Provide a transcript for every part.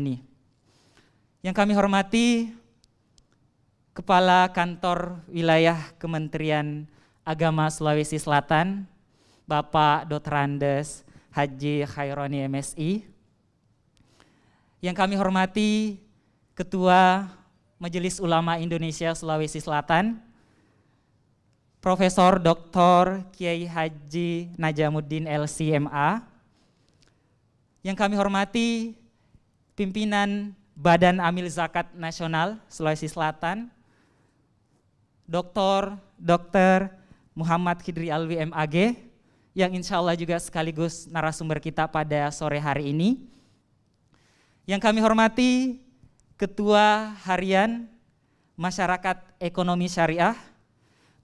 ini. Yang kami hormati Kepala Kantor Wilayah Kementerian Agama Sulawesi Selatan, Bapak Dr. Andes Haji Khaironi MSI. Yang kami hormati Ketua Majelis Ulama Indonesia Sulawesi Selatan, Profesor Dr. Kiai Haji Najamuddin LC.MA. Yang kami hormati pimpinan Badan Amil Zakat Nasional Sulawesi Selatan, Dr. Muhammad Khidri Alwi MAG, yang insya Allah juga sekaligus narasumber kita pada sore hari ini. Yang kami hormati Ketua Harian Masyarakat Ekonomi Syariah,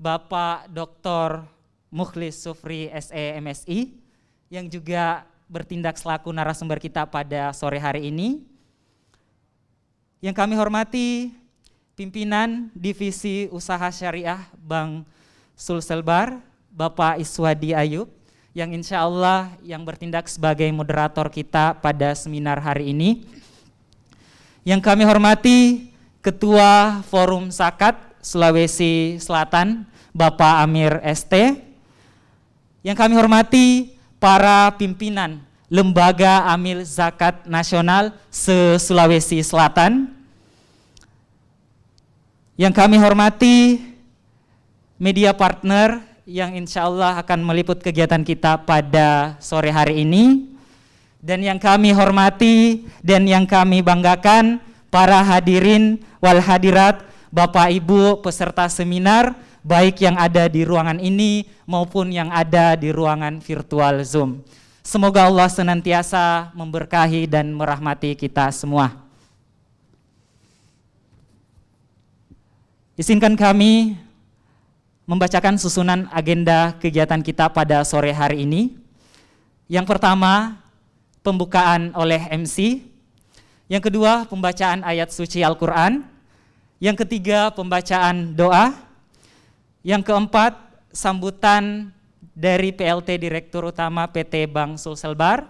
Bapak Dr. Mukhlis Sufri SE MSI, yang juga bertindak selaku narasumber kita pada sore hari ini. Yang kami hormati pimpinan Divisi Usaha Syariah Bank Sulselbar, Bapak Iswadi Ayub, yang insya Allah yang bertindak sebagai moderator kita pada seminar hari ini. Yang kami hormati Ketua Forum Zakat Sulawesi Selatan, Bapak Amir ST. Yang kami hormati para pimpinan Lembaga Amil Zakat Nasional se-Sulawesi Selatan. Yang kami hormati media partner yang insya Allah akan meliput kegiatan kita pada sore hari ini. Dan yang kami hormati dan yang kami banggakan para hadirin wal hadirat, Bapak Ibu peserta seminar, baik yang ada di ruangan ini maupun yang ada di ruangan virtual Zoom. Semoga Allah senantiasa memberkahi dan merahmati kita semua. Izinkan kami membacakan susunan agenda kegiatan kita pada sore hari ini. Yang pertama, pembukaan oleh MC. Yang kedua, pembacaan ayat suci Al-Quran. Yang ketiga, pembacaan doa. Yang keempat, sambutan dari PLT Direktur Utama PT Bank Sulselbar.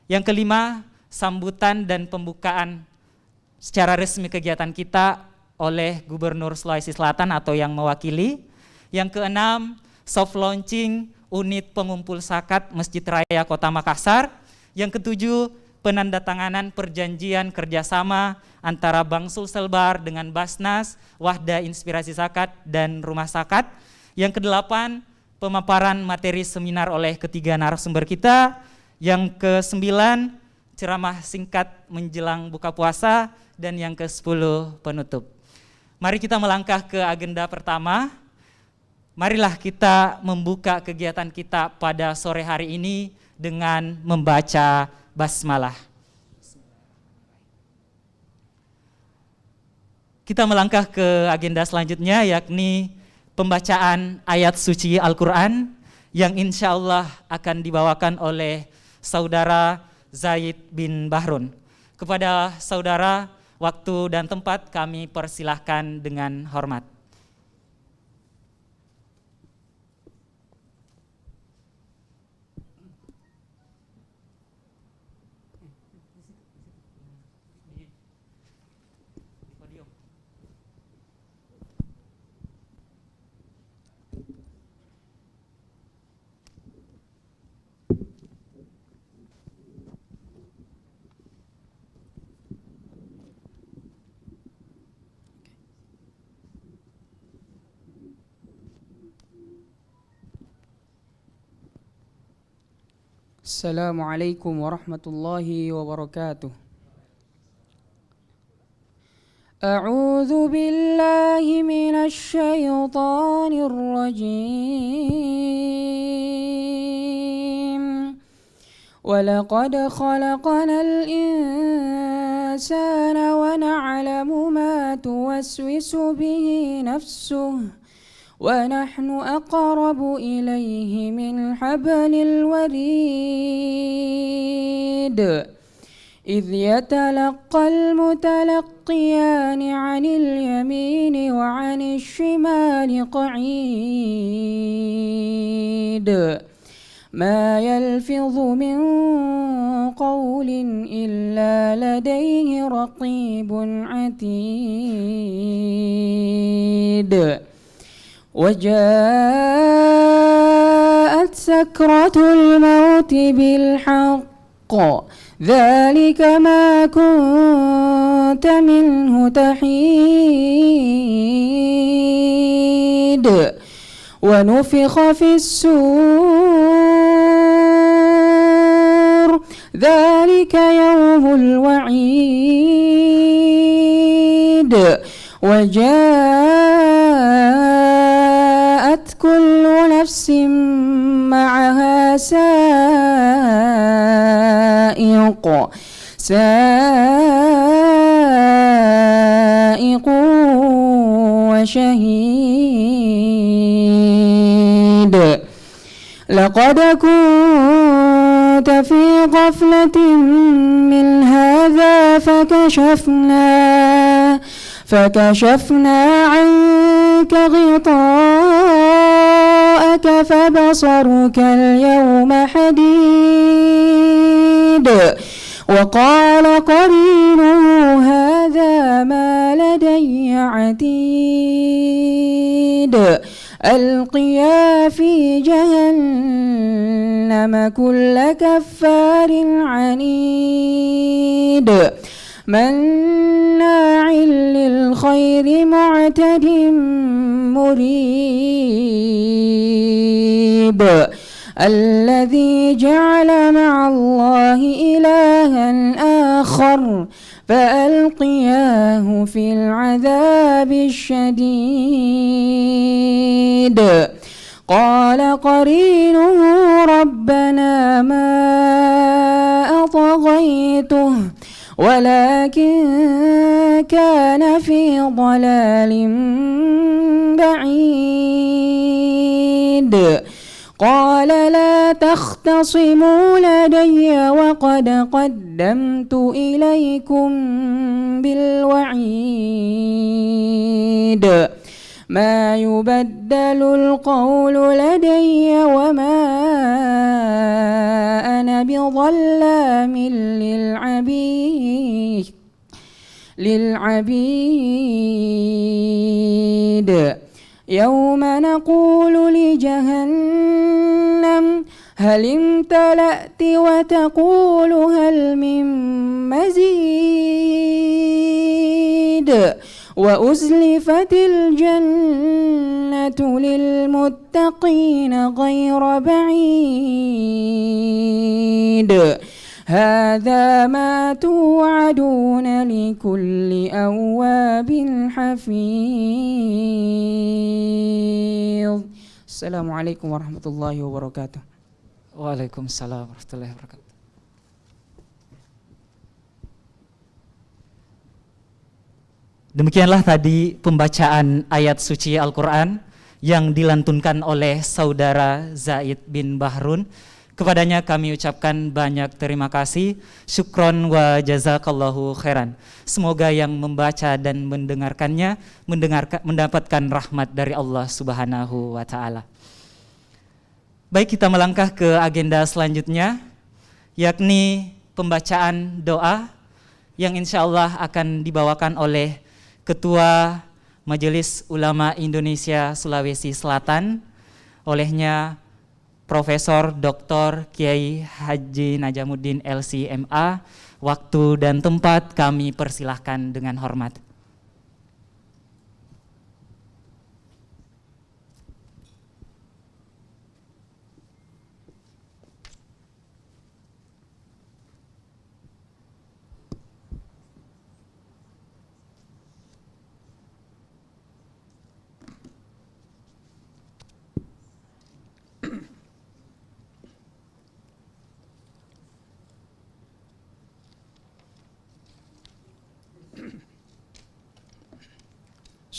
Yang kelima, sambutan dan pembukaan secara resmi kegiatan kita oleh Gubernur Sulawesi Selatan atau yang mewakili. Yang keenam, soft launching unit pengumpul zakat Masjid Raya Kota Makassar. Yang ketujuh, penandatanganan perjanjian kerjasama antara Bank Sulselbar dengan Basnas, Wahda Inspirasi Zakat, dan Rumah Zakat. Yang kedelapan, pemaparan materi seminar oleh ketiga narasumber kita. Yang ke-9, ceramah singkat menjelang buka puasa. Dan yang ke-10, penutup. Mari kita melangkah ke agenda pertama. Marilah kita membuka kegiatan kita pada sore hari ini dengan membaca basmalah. Kita melangkah ke agenda selanjutnya, yakni pembacaan ayat suci Al-Quran yang insya Allah akan dibawakan oleh Saudara Zaid bin Bahrun. Kepada saudara, waktu dan tempat kami persilahkan dengan hormat. Assalamualaikum warahmatullahi wabarakatuh. A'udzu billahi minasy syaithanir rajim. Walaqad khalaqnal insana wa na'lamu ma tuwaswisu bihi nafsuhu. ونحن أقرب إليه من حبل الوريد إذ يتلقى المتلقيان عن اليمين وعن الشمال قعيد ما يلفظ من قول إلا لديه رقيب عتيد وجاءت سكرة الموت بالحق ذلك ما كنت منه تحيد ونفخ في السور ذلك يوم الوعيد وجاءت كل نفس معها سائق وشهيد لقد كنت في غفلة من هذا فكشفنا عنك غطاءك فبصرك اليوم حديد وقال قرينه هذا ما لدي عتيد ألقيا في جهنم كل كفار عنيد مناع للخير معتد مريب الذي جعل مع الله إلها آخر فألقياه في العذاب الشديد قال قرينه ربنا ما أطغيته ولكن كان في ضلال بعيد قال لا تختصموا لدي وقد قدمت إليكم بالوعيد ما يبدل القول لدي وما أنا بظلام للعبيد يوم نقول لجهنم هل امتلأت وتقول هل من مزيد وأزلفت الجنة للمتقين غير بعيد هذا ما توعدون لكل أواب حفيظ. السلام عليكم ورحمة الله وبركاته. Waalaikumsalam warahmatullahi wabarakatuh. Demikianlah tadi pembacaan ayat suci Al-Quran yang dilantunkan oleh saudara Zaid bin Bahrun. Kepadanya kami ucapkan banyak terima kasih, syukron wa jazakallahu khairan. Semoga yang membaca dan mendengarkannya mendapatkan rahmat dari Allah Subhanahu wa ta'ala. Baik, kita melangkah ke agenda selanjutnya, yakni pembacaan doa yang insya Allah akan dibawakan oleh Ketua Majelis Ulama Indonesia Sulawesi Selatan, olehnya Profesor Dr. Kiai Haji Najamuddin LC.MA. Waktu dan tempat kami persilahkan dengan hormat.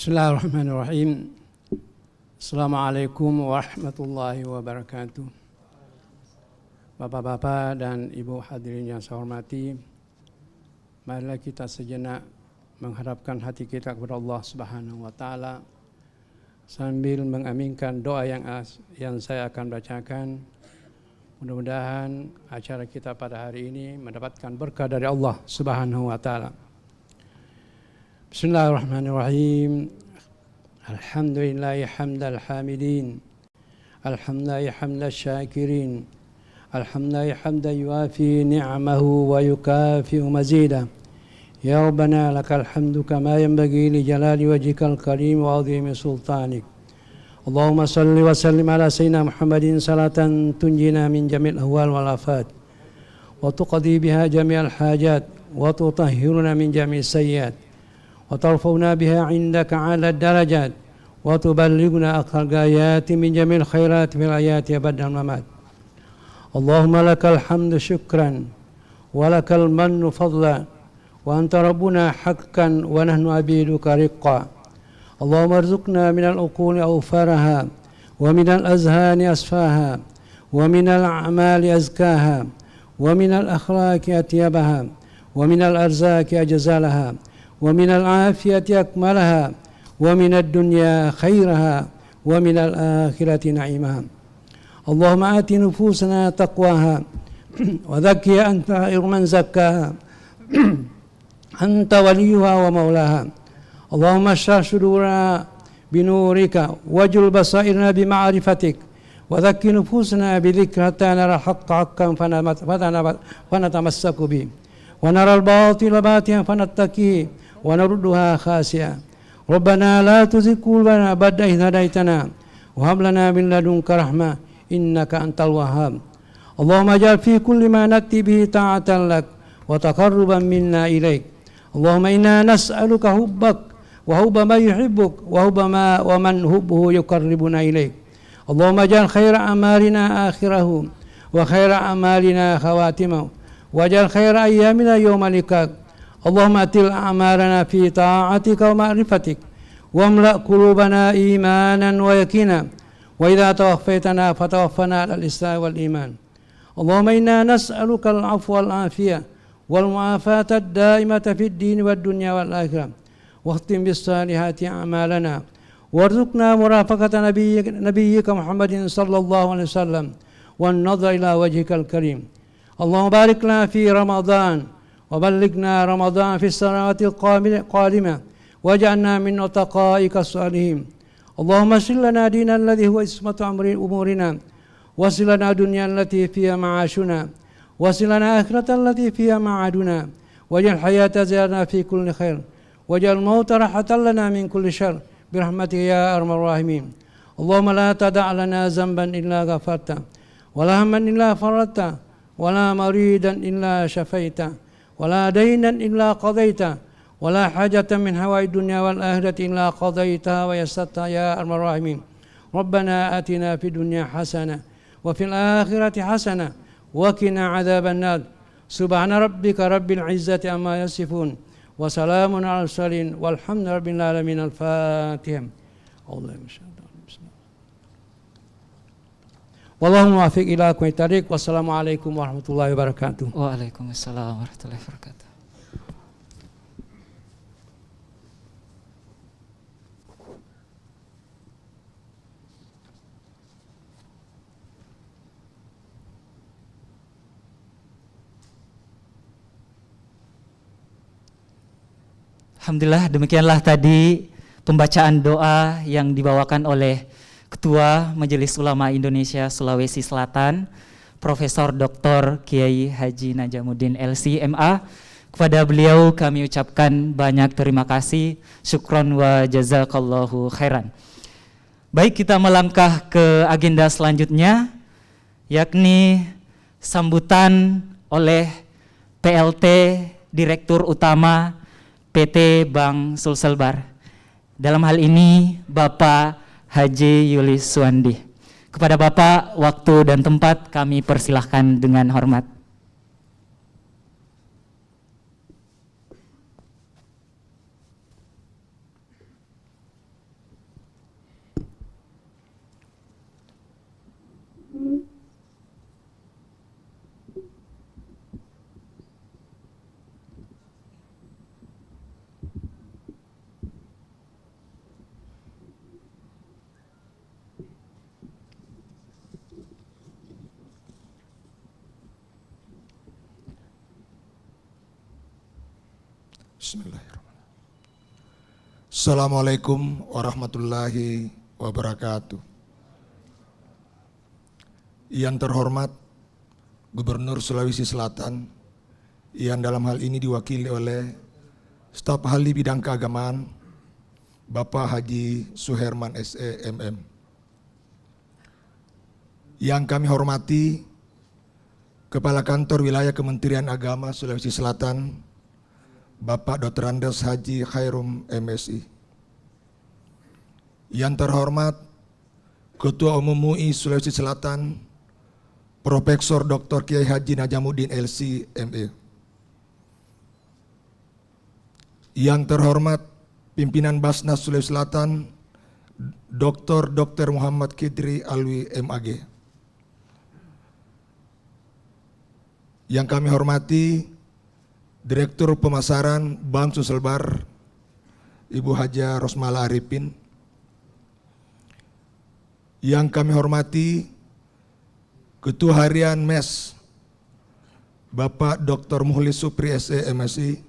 Bismillahirrahmanirrahim. Assalamualaikum warahmatullahi wabarakatuh. Bapak-bapak dan ibu hadirin yang saya hormati, marilah kita sejenak menghadapkan hati kita kepada Allah Subhanahu wa taala sambil mengaminkan doa yang saya akan bacakan. Mudah-mudahan acara kita pada hari ini mendapatkan berkah dari Allah Subhanahu wa taala. Bismillahirrahmanirrahim. Alhamdulillahi hamdal hamidin. Alhamdulillahi hamdal syakirin. Alhamdulillahi hamdan yuafi ni'amahu wa yukafi'u mazida. Ya Rabbana lakal hamdu kama yanbaghi li jalali wajhikal karim wa 'azimi sultanik. Allahumma salli wa sallim ala sayyidina Muhammadin salatan tunjina min jamil ahwal wal afat wa tuqdi biha jami'al hajat wa tutahhiruna min jami'is sayyiat wa tarfa'una biha 'indaka 'ala darajat wa tuballighuna aqsal ghayati min jamil khairat fil ayati abadal mamat. Allahumma lakal hamdu syukran wa lakal mannu fadla wa anta rabbuna haqqan wa nahnu abiduka riqqa. اللهم ارزقنا من العقول أوفارها ومن الأذهان أصفاها ومن الأعمال أزكاها ومن الأخلاق أطيبها ومن الأرزاق أجزالها ومن العافية أكملها ومن الدنيا خيرها ومن الآخرة نعيمها. اللهم آت نفوسنا تقواها وزكها أنت خير من زكاها أنت وليها ومولاها. اللهم اشرح صدورنا بنورك واجل بصائرنا بمعرفتك وذكي نفوسنا بذكر حتى نرى الحق حقا فنتمسك به ونرى الباطل باطلا فنتقيه ونردها خاسئة. ربنا لا تزغ قلوبنا بعد إذ هديتنا وهب لنا من لدنك رحمة إنك أنت الوهاب. اللهم اجعل في كل ما نأتي به طاعة لك وتقربا منا إليك. اللهم إنا نسألك حبك وحب ما يحبك وحب ما ومن حبه يقربنا إليك. اللهم اجعل خير أعمالنا آخره وخير أعمالنا خواتمه واجعل خير أيامنا يوم لقاك. اللهم أتل أعمالنا في طاعتك ومعرفتك واملأ قلوبنا إيمانا ويقينا وإذا توفيتنا فتوفنا على الإسلام والإيمان. اللهم إنا نسألك العفو والعافية والمعافاة الدائمة في الدين والدنيا والآخرة. واختم بالصالحات أعمالنا وارزقنا مرافقة نبيك محمد صلى الله عليه وسلم والنظر إلى وجهك الكريم. اللهم بارك لنا في رمضان وبلغنا رمضان في السنوات القادمة واجعلنا من عتقائك الصالحين. اللهم اصلح لنا دينا الذي هو عصمة أمورنا واصلح لنا دنيا التي فيها معاشنا واصلح لنا آخرة التي فيها معادنا واجعل الحياة زيادة في كل خير واجعل الموت راحة لنا من كل شر برحمتك يا أرحم الراحمين. اللهم لا تدع لنا ذنبا إلا غفرته ولا هما إلا فرجته ولا مريدا إلا شفيته ولا دينا إلا قضيته ولا حاجة من هوى الدنيا والآخرة إلا قضيتها ويسرتها يا أرحم الراحمين. ربنا آتنا في الدنيا حسنة وفي الآخرة حسنة وقنا عذاب النار. سبحان ربك رب العزة عما يصفون وسلام على المرسلين والحمد لله رب العالمين. الفاتحة. والله موافق إلى أقوم الطريق. والسلام عليكم ورحمة الله وبركاته. Waalaikumsalam warahmatullahi wabarakatuh. Alhamdulillah, demikianlah tadi pembacaan doa yang dibawakan oleh Ketua Majelis Ulama Indonesia Sulawesi Selatan, Profesor Dr. Kiai Haji Najamuddin LC.MA. Kepada beliau kami ucapkan banyak terima kasih, syukron wa jazakallahu khairan. Baik, kita melangkah ke agenda selanjutnya, yakni sambutan oleh PLT Direktur Utama PT Bank Sulselbar. Dalam hal ini Bapak Haji Yulis Suwandi. Kepada Bapak, waktu dan tempat kami persilahkan dengan hormat. Bismillahirrahmanirrahim. Assalamualaikum warahmatullahi wabarakatuh. Yang terhormat Gubernur Sulawesi Selatan, yang dalam hal ini diwakili oleh Staf Ahli Bidang Keagamaan, Bapak Haji Suherman SE MM. Yang kami hormati Kepala Kantor Wilayah Kementerian Agama Sulawesi Selatan, Bapak Dr. Andes Haji Khairum MSI. Yang terhormat Ketua Umum MUI Sulawesi Selatan, Profesor Dr. Kiai Haji Najamuddin LC ME. Yang terhormat Pimpinan Basnas Sulawesi Selatan, Dr. Muhammad Kidri Alwi MAG. Yang kami hormati Direktur Pemasaran Bank Suselbar, Ibu Haja Rosmala Arifin. Yang kami hormati Ketua Harian MES, Bapak Dr. Muhlis Supri SE MSI.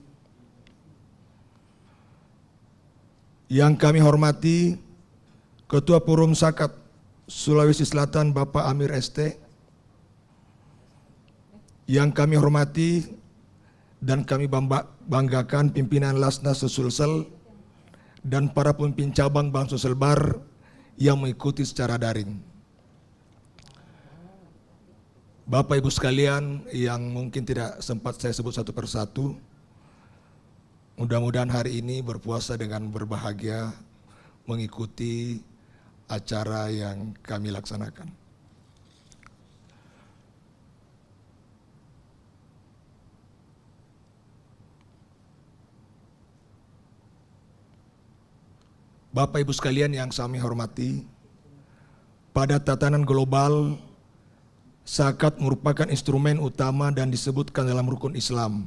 Yang kami hormati Ketua Forum Zakat Sulawesi Selatan, Bapak Amir ST. Yang kami hormati dan kami banggakan pimpinan Lasnas Sulsel dan para pemimpin cabang Bank Suselbar yang mengikuti secara daring. Bapak Ibu sekalian yang mungkin tidak sempat saya sebut satu persatu, mudah-mudahan hari ini berpuasa dengan berbahagia mengikuti acara yang kami laksanakan. Bapak Ibu sekalian yang kami hormati, pada tatanan global, zakat merupakan instrumen utama dan disebutkan dalam rukun Islam,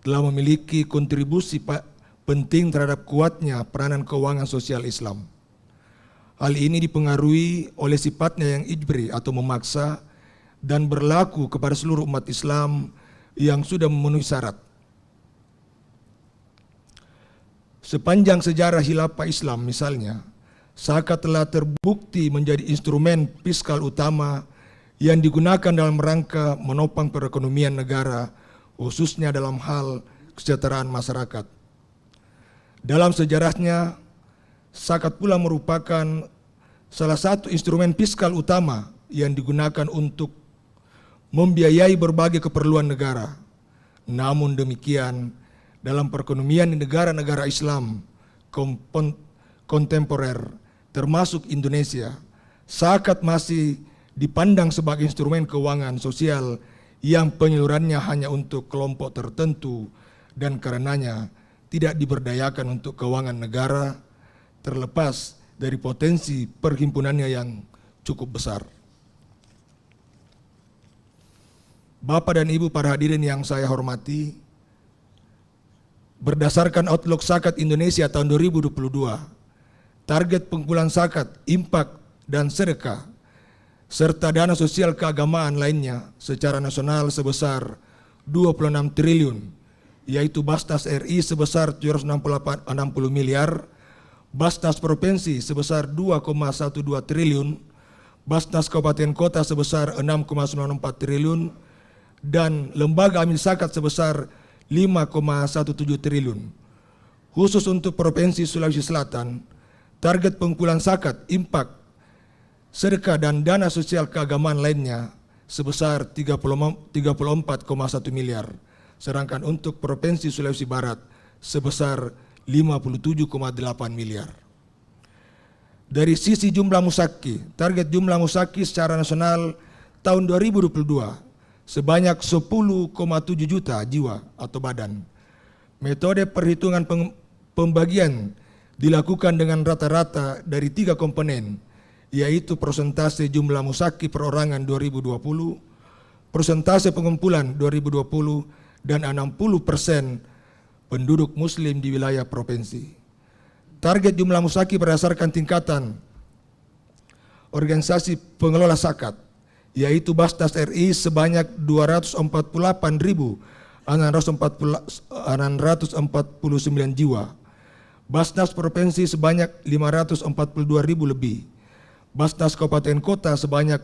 telah memiliki kontribusi penting terhadap kuatnya peranan keuangan sosial Islam. Hal ini dipengaruhi oleh sifatnya yang ijbri atau memaksa dan berlaku kepada seluruh umat Islam yang sudah memenuhi syarat. Sepanjang sejarah khilafah Islam misalnya, zakat telah terbukti menjadi instrumen fiskal utama yang digunakan dalam rangka menopang perekonomian negara, khususnya dalam hal kesejahteraan masyarakat. Dalam sejarahnya, zakat pula merupakan salah satu instrumen fiskal utama yang digunakan untuk membiayai berbagai keperluan negara. Namun demikian, dalam perekonomian di negara-negara Islam kontemporer, termasuk Indonesia, zakat masih dipandang sebagai instrumen keuangan sosial yang penyalurannya hanya untuk kelompok tertentu dan karenanya tidak diberdayakan untuk keuangan negara, terlepas dari potensi perhimpunannya yang cukup besar. Bapak dan Ibu para hadirin yang saya hormati, berdasarkan Outlook Zakat Indonesia tahun 2022, target pengumpulan zakat, infak, dan sedekah, serta dana sosial keagamaan lainnya secara nasional sebesar 26 triliun, yaitu Basnas RI sebesar 760 miliar, Basnas Provinsi sebesar 2,12 triliun, Basnas Kabupaten Kota sebesar 6,94 triliun, dan Lembaga Amil Zakat sebesar 5,17 triliun. Khusus untuk Provinsi Sulawesi Selatan, target pengumpulan zakat, infak, sedekah dan dana sosial keagamaan lainnya sebesar 34,1 miliar. Sedangkan untuk Provinsi Sulawesi Barat sebesar 57,8 miliar. Dari sisi jumlah musaki, target jumlah musaki secara nasional tahun 2022 sebanyak 10,7 juta jiwa atau badan. Metode perhitungan pembagian dilakukan dengan rata-rata dari 3 komponen, yaitu persentase jumlah musaki perorangan 2020, persentase pengumpulan 2020, dan 60% penduduk muslim di wilayah provinsi. Target jumlah musaki berdasarkan tingkatan organisasi pengelola zakat, yaitu Basnas RI sebanyak 248.600 649 jiwa. Basnas Provinsi sebanyak 542.000 lebih. Basnas Kabupaten Kota sebanyak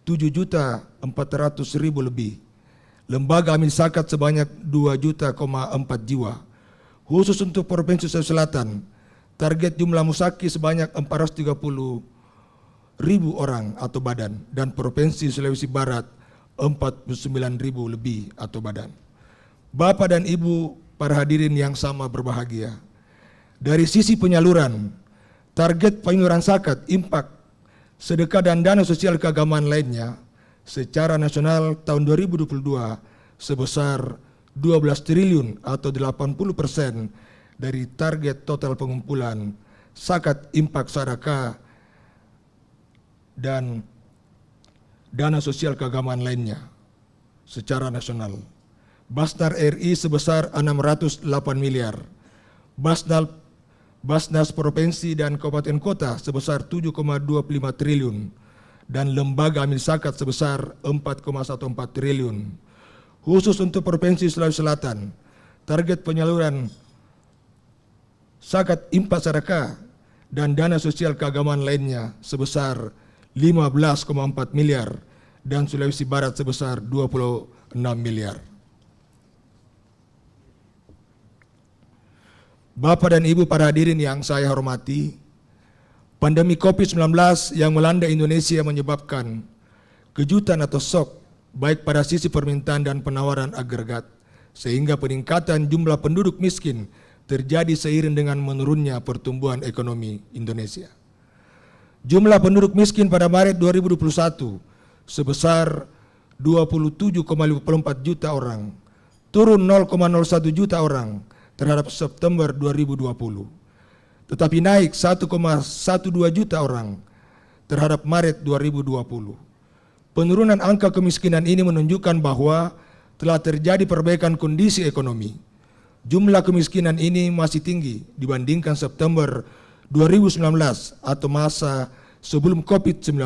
7.400.000 lebih. Lembaga Amil Zakat sebanyak 2,4 jiwa. Khusus untuk Provinsi Sulawesi Selatan, target jumlah musaki sebanyak 430.000 orang atau badan, dan Provinsi Sulawesi Barat 49.000 lebih atau badan. Bapak dan Ibu para hadirin yang sama berbahagia, dari sisi penyaluran, target penyaluran zakat, impak, sedekah dan dana sosial keagamaan lainnya secara nasional tahun 2022 sebesar 12 triliun atau 80% dari target total pengumpulan zakat, impak, sedekah dan dana sosial keagamaan lainnya secara nasional. Basnar RI sebesar 608 miliar. Basnas Provinsi dan Kabupaten Kota sebesar 7,25 triliun dan lembaga amil zakat sebesar 4,14 triliun. Khusus untuk Provinsi Sulawesi Selatan, target penyaluran zakat, impak, sedekah dan dana sosial keagamaan lainnya sebesar 15,4 miliar dan Sulawesi Barat sebesar 26 miliar. Bapak dan Ibu para hadirin yang saya hormati, pandemi COVID-19 yang melanda Indonesia menyebabkan kejutan atau shock baik pada sisi permintaan dan penawaran agregat, sehingga peningkatan jumlah penduduk miskin terjadi seiring dengan menurunnya pertumbuhan ekonomi Indonesia. Jumlah penduduk miskin pada Maret 2021 sebesar 27,54 juta orang, turun 0,01 juta orang terhadap September 2020, tetapi naik 1,12 juta orang terhadap Maret 2020. Penurunan angka kemiskinan ini menunjukkan bahwa telah terjadi perbaikan kondisi ekonomi. Jumlah kemiskinan ini masih tinggi dibandingkan September 2019 atau masa sebelum COVID-19.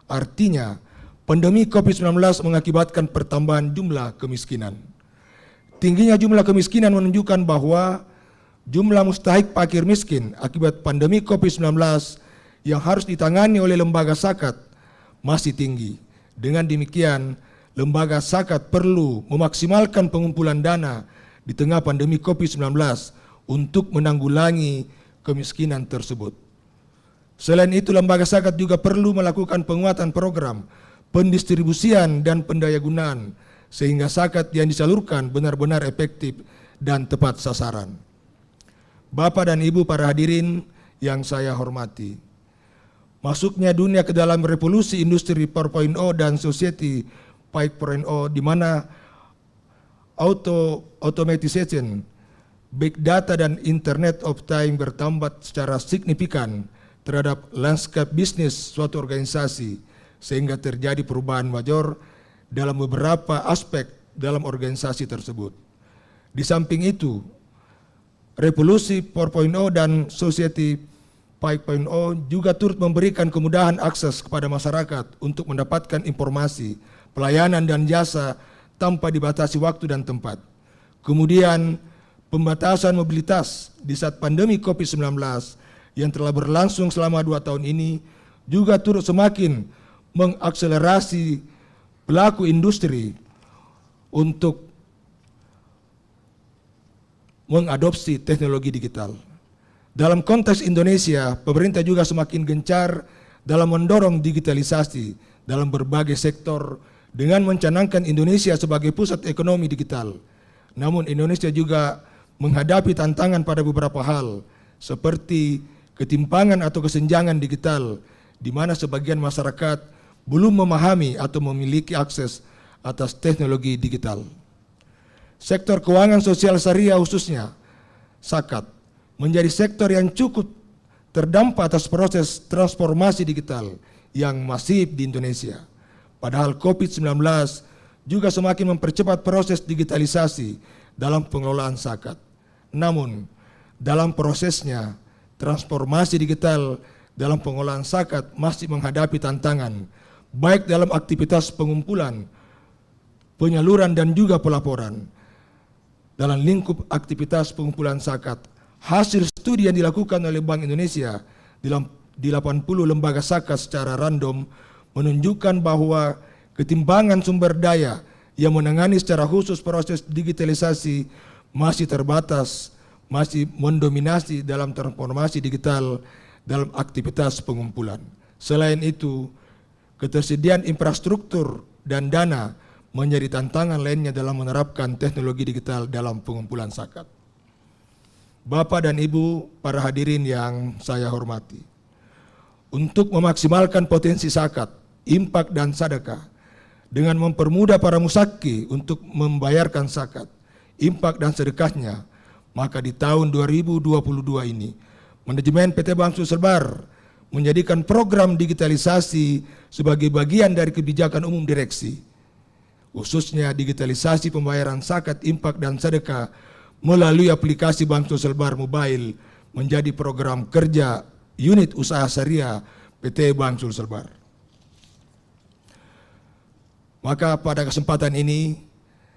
Artinya, pandemi COVID-19 mengakibatkan pertambahan jumlah kemiskinan. Tingginya jumlah kemiskinan menunjukkan bahwa jumlah mustahik fakir miskin akibat pandemi COVID-19 yang harus ditangani oleh lembaga zakat masih tinggi. Dengan demikian, lembaga zakat perlu memaksimalkan pengumpulan dana di tengah pandemi COVID-19 untuk menanggulangi kemiskinan tersebut. Selain itu, lembaga zakat juga perlu melakukan penguatan program pendistribusian dan pendayagunaan sehingga zakat yang disalurkan benar-benar efektif dan tepat sasaran. Bapak dan Ibu para hadirin yang saya hormati, masuknya dunia ke dalam revolusi industri 4.0 dan society 5.0 di mana automatization, big data dan internet of time bertambah secara signifikan terhadap landscape bisnis suatu organisasi sehingga terjadi perubahan major dalam beberapa aspek dalam organisasi tersebut. Di samping itu, revolusi 4.0 dan society 5.0 juga turut memberikan kemudahan akses kepada masyarakat untuk mendapatkan informasi, pelayanan dan jasa tanpa dibatasi waktu dan tempat. Kemudian, pembatasan mobilitas di saat pandemi COVID-19 yang telah berlangsung selama 2 tahun ini juga turut semakin mengakselerasi pelaku industri untuk mengadopsi teknologi digital. Dalam konteks Indonesia, pemerintah juga semakin gencar dalam mendorong digitalisasi dalam berbagai sektor dengan mencanangkan Indonesia sebagai pusat ekonomi digital. Namun Indonesia juga menghadapi tantangan pada beberapa hal seperti ketimpangan atau kesenjangan digital di mana sebagian masyarakat belum memahami atau memiliki akses atas teknologi digital. Sektor keuangan sosial syariah khususnya zakat menjadi sektor yang cukup terdampak atas proses transformasi digital yang masif di Indonesia. Padahal COVID-19 juga semakin mempercepat proses digitalisasi dalam pengelolaan zakat. Namun, dalam prosesnya, transformasi digital dalam pengelolaan zakat masih menghadapi tantangan, baik dalam aktivitas pengumpulan, penyaluran dan juga pelaporan. dalam lingkup aktivitas pengumpulan zakat. Hasil studi yang dilakukan oleh Bank Indonesia di 80 lembaga zakat secara random menunjukkan bahwa ketimbangan sumber daya yang menangani secara khusus proses digitalisasi masih terbatas, masih mendominasi dalam transformasi digital dalam aktivitas pengumpulan. Selain itu, ketersediaan infrastruktur dan dana menjadi tantangan lainnya dalam menerapkan teknologi digital dalam pengumpulan zakat. Bapak dan Ibu, para hadirin yang saya hormati, untuk memaksimalkan potensi zakat, infak dan sedekah dengan mempermudah para musaki untuk membayarkan zakat, infak dan sedekahnya, maka di tahun 2022 ini manajemen PT Bank Sulselbar menjadikan program digitalisasi sebagai bagian dari kebijakan umum direksi, khususnya digitalisasi pembayaran zakat, infak dan sedekah melalui aplikasi Bank Sulselbar Mobile menjadi program kerja unit usaha syariah PT Bank Sulselbar. Maka pada kesempatan ini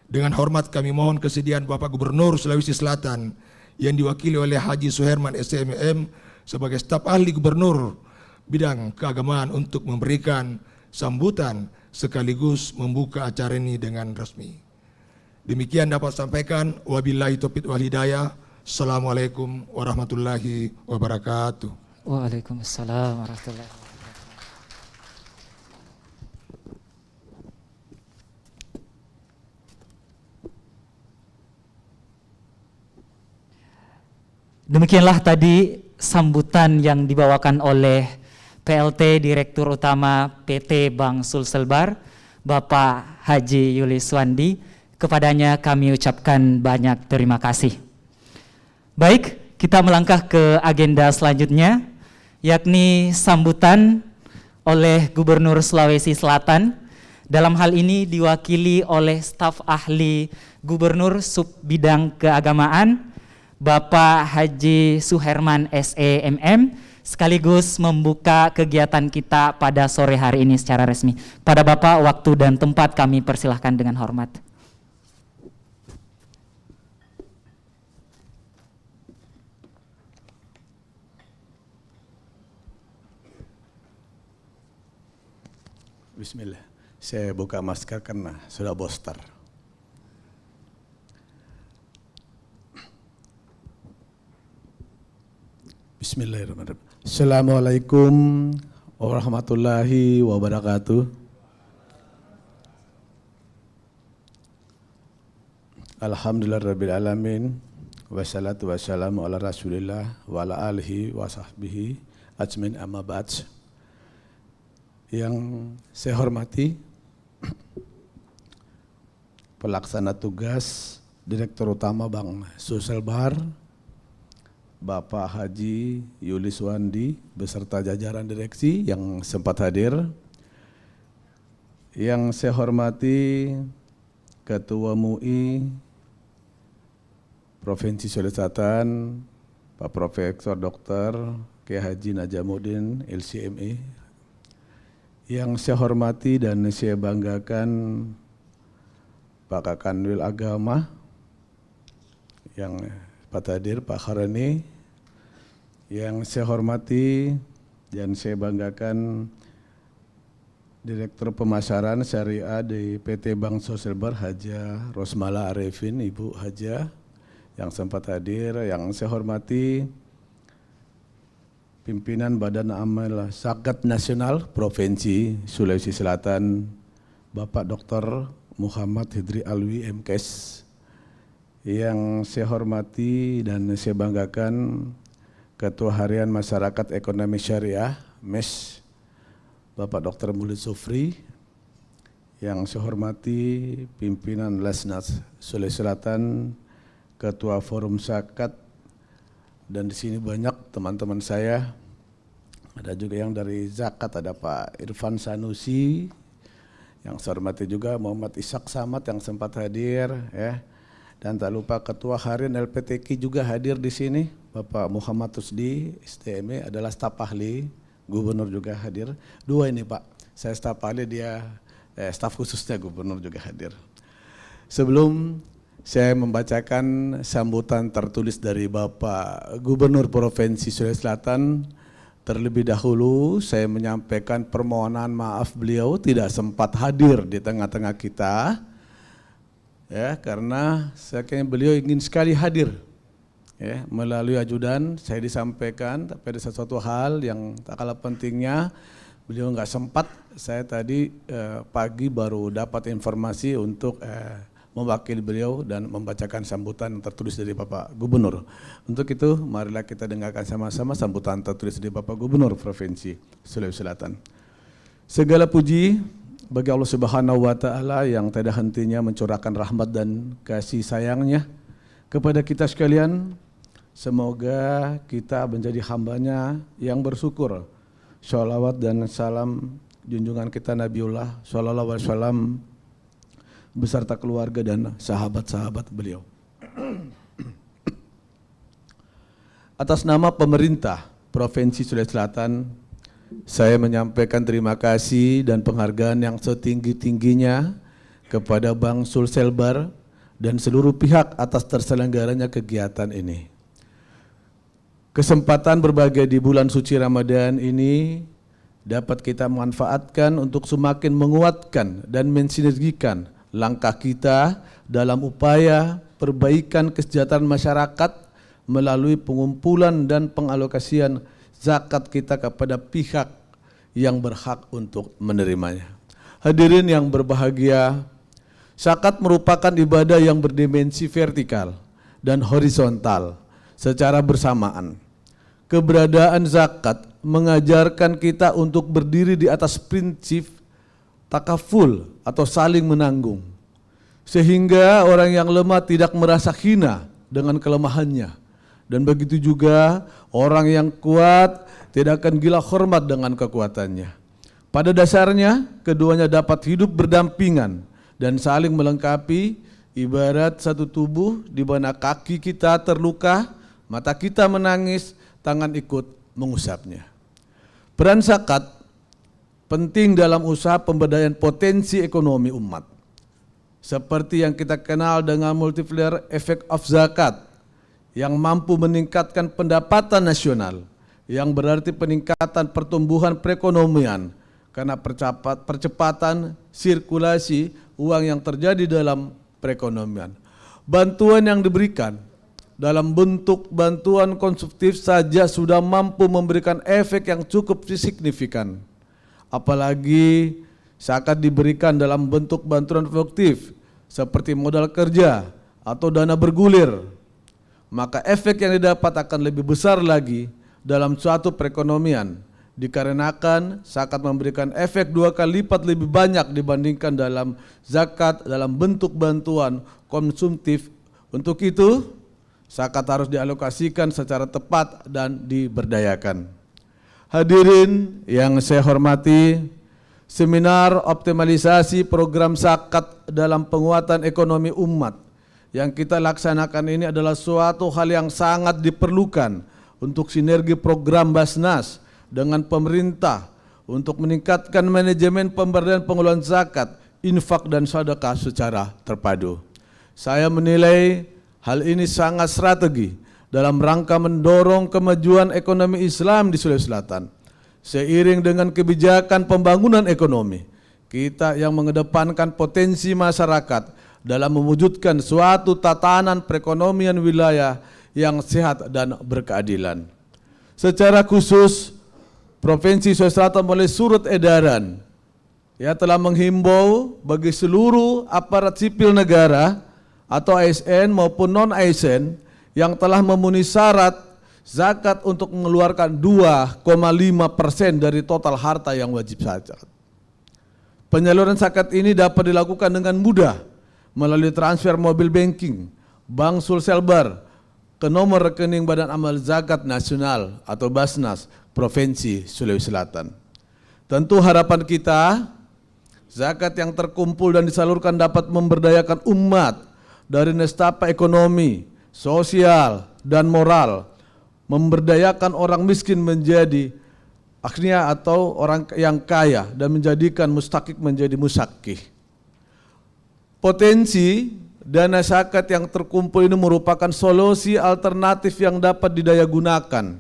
dengan hormat kami mohon kesediaan Bapak Gubernur Sulawesi Selatan yang diwakili oleh Haji Suherman SMM sebagai staf ahli Gubernur bidang keagamaan untuk memberikan sambutan sekaligus membuka acara ini dengan resmi. Demikian dapat sampaikan, wabillahi taufiq wal hidayah. Assalamualaikum warahmatullahi wabarakatuh. Waalaikumsalam warahmatullahi wabarakatuh. Demikianlah tadi sambutan yang dibawakan oleh PLT Direktur Utama PT Bank Sulselbar, Bapak Haji Yulis Wandi. Kepadanya kami ucapkan banyak terima kasih. Baik, kita melangkah ke agenda selanjutnya, yakni sambutan oleh Gubernur Sulawesi Selatan. Dalam hal ini diwakili oleh staf ahli Gubernur Sub Bidang Keagamaan, Bapak Haji Suherman SEMM, sekaligus membuka kegiatan kita pada sore hari ini secara resmi. Pada Bapak, waktu dan tempat kami persilahkan dengan hormat. Bismillah, saya buka masker karena sudah booster. Bismillahirrahmanirrahim. Assalamualaikum warahmatullahi wabarakatuh. Alhamdulillahirabbil alamin. Wassalatu wassalamu ala Rasulillah wa ala alihi wa sahbihi ajmain, amma ba'd. Yang saya hormati pelaksana tugas Direktur Utama Bank Sulselbar, Bapak Haji Yulis Wandi beserta jajaran direksi yang sempat hadir. Yang saya hormati Ketua MUI Provinsi Sulawesi Selatan, Pak Profesor Dr. Kiai Haji Najamuddin LCME. Yang saya hormati dan saya banggakan Pak Kakanwil Agama yang Pak hadir, Pak Kharani. Yang saya hormati dan saya banggakan Direktur Pemasaran Syariah di PT Bank Sulselbar, Haja Rosmala Arifin, Ibu Haja yang sempat hadir. Yang saya hormati Pimpinan Badan Amal Zakat Nasional Provinsi Sulawesi Selatan, Bapak Dr. Muhammad Hidri Alwi MKes. Yang saya hormati dan saya banggakan Ketua Harian Masyarakat Ekonomi Syariah MES, Bapak Dr. Mulid Sufri. Yang saya hormati Pimpinan Lasnas Sulawesi Selatan, Ketua Forum Zakat, dan di sini banyak teman-teman saya. Ada juga yang dari Zakat, ada Pak Irfan Sanusi. Yang saya hormati juga Muhammad Ishak Samad yang sempat hadir, ya. Dan tak lupa Ketua Harian LPTQ juga hadir di sini, Bapak Muhammad Tusdi STME, adalah staf ahli Gubernur juga hadir. Dua ini Pak, saya staf ahli, dia staf khususnya Gubernur juga hadir. Sebelum saya membacakan sambutan tertulis dari Bapak Gubernur Provinsi Sulawesi Selatan. Terlebih dahulu saya menyampaikan permohonan maaf beliau tidak sempat hadir di tengah-tengah kita, ya, karena saya kira beliau ingin sekali hadir, ya, melalui ajudan. Saya disampaikan, tapi ada sesuatu hal yang tak kalah pentingnya, beliau nggak sempat. Saya tadi pagi baru dapat informasi untuk mewakili beliau dan membacakan sambutan yang tertulis dari Bapak Gubernur. Untuk itu, marilah kita dengarkan sama-sama sambutan tertulis dari Bapak Gubernur Provinsi Sulawesi Selatan. Segala puji bagi Allah Subhanahu wa Ta'ala yang tiada hentinya mencurahkan rahmat dan kasih sayangnya kepada kita sekalian. Semoga kita menjadi hambanya yang bersyukur. Sholawat dan salam junjungan kita Nabiullah Sallallahu Alaihi Wasallam beserta keluarga dan sahabat-sahabat beliau. Atas nama pemerintah Provinsi Sulawesi Selatan, saya menyampaikan terima kasih dan penghargaan yang setinggi-tingginya kepada Bang Sulselbar dan seluruh pihak atas terselenggaranya kegiatan ini. Kesempatan berbahagia di bulan suci Ramadan ini dapat kita manfaatkan untuk semakin menguatkan dan mensinergikan langkah kita dalam upaya perbaikan kesejahteraan masyarakat melalui pengumpulan dan pengalokasian zakat kita kepada pihak yang berhak untuk menerimanya. Hadirin yang berbahagia, zakat merupakan ibadah yang berdimensi vertikal dan horizontal secara bersamaan. Keberadaan zakat mengajarkan kita untuk berdiri di atas prinsip takaful atau saling menanggung, sehingga orang yang lemah tidak merasa hina dengan kelemahannya, dan begitu juga orang yang kuat tidak akan gila hormat dengan kekuatannya. Pada dasarnya keduanya dapat hidup berdampingan dan saling melengkapi, ibarat satu tubuh di mana kaki kita terluka, mata kita menangis, tangan ikut mengusapnya. Peran zakat penting dalam usaha pemberdayaan potensi ekonomi umat. Seperti yang kita kenal dengan multiplier effect of zakat yang mampu meningkatkan pendapatan nasional, yang berarti peningkatan pertumbuhan perekonomian karena percepatan sirkulasi uang yang terjadi dalam perekonomian. Bantuan yang diberikan dalam bentuk bantuan konsumtif saja sudah mampu memberikan efek yang cukup signifikan. Apalagi zakat diberikan dalam bentuk bantuan produktif seperti modal kerja atau dana bergulir, maka efek yang didapat akan lebih besar lagi dalam suatu perekonomian, dikarenakan zakat memberikan efek 2 kali lipat lebih banyak dibandingkan dalam zakat dalam bentuk bantuan konsumtif. Untuk itu, zakat harus dialokasikan secara tepat dan diberdayakan. Hadirin yang saya hormati, seminar optimalisasi program zakat dalam penguatan ekonomi umat yang kita laksanakan ini adalah suatu hal yang sangat diperlukan untuk sinergi program Basnas dengan pemerintah untuk meningkatkan manajemen pemberdayaan pengelolaan zakat, infak dan sedekah secara terpadu. Saya menilai hal ini sangat strategi dalam rangka mendorong kemajuan ekonomi Islam di Sulawesi Selatan. Seiring dengan kebijakan pembangunan ekonomi, kita yang mengedepankan potensi masyarakat dalam mewujudkan suatu tatanan perekonomian wilayah yang sehat dan berkeadilan. Secara khusus, Provinsi Sulawesi Selatan melalui surat edaran telah menghimbau bagi seluruh aparat sipil negara atau ASN maupun non-ASN yang telah memenuhi syarat zakat untuk mengeluarkan 2,5% dari total harta yang wajib zakat. Penyaluran zakat ini dapat dilakukan dengan mudah melalui transfer mobil banking Bank Sulselbar ke nomor rekening Badan Amal Zakat Nasional atau Basnas Provinsi Sulawesi Selatan. Tentu harapan kita zakat yang terkumpul dan disalurkan dapat memberdayakan umat dari nestapa ekonomi, sosial, dan moral, memberdayakan orang miskin menjadi aghnia atau orang yang kaya dan menjadikan mustaqik menjadi musakih. Potensi dana zakat yang terkumpul ini merupakan solusi alternatif yang dapat didayagunakan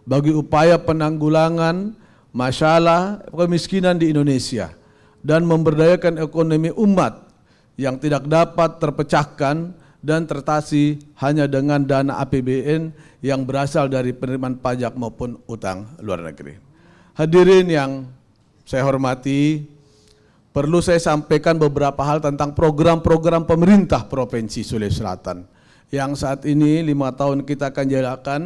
bagi upaya penanggulangan masalah kemiskinan di Indonesia dan memberdayakan ekonomi umat yang tidak dapat terpecahkan dan tertasi hanya dengan dana APBN yang berasal dari penerimaan pajak maupun utang luar negeri. Hadirin yang saya hormati, perlu saya sampaikan beberapa hal tentang program-program pemerintah Provinsi Sulawesi Selatan yang saat ini 5 tahun kita akan jalankan,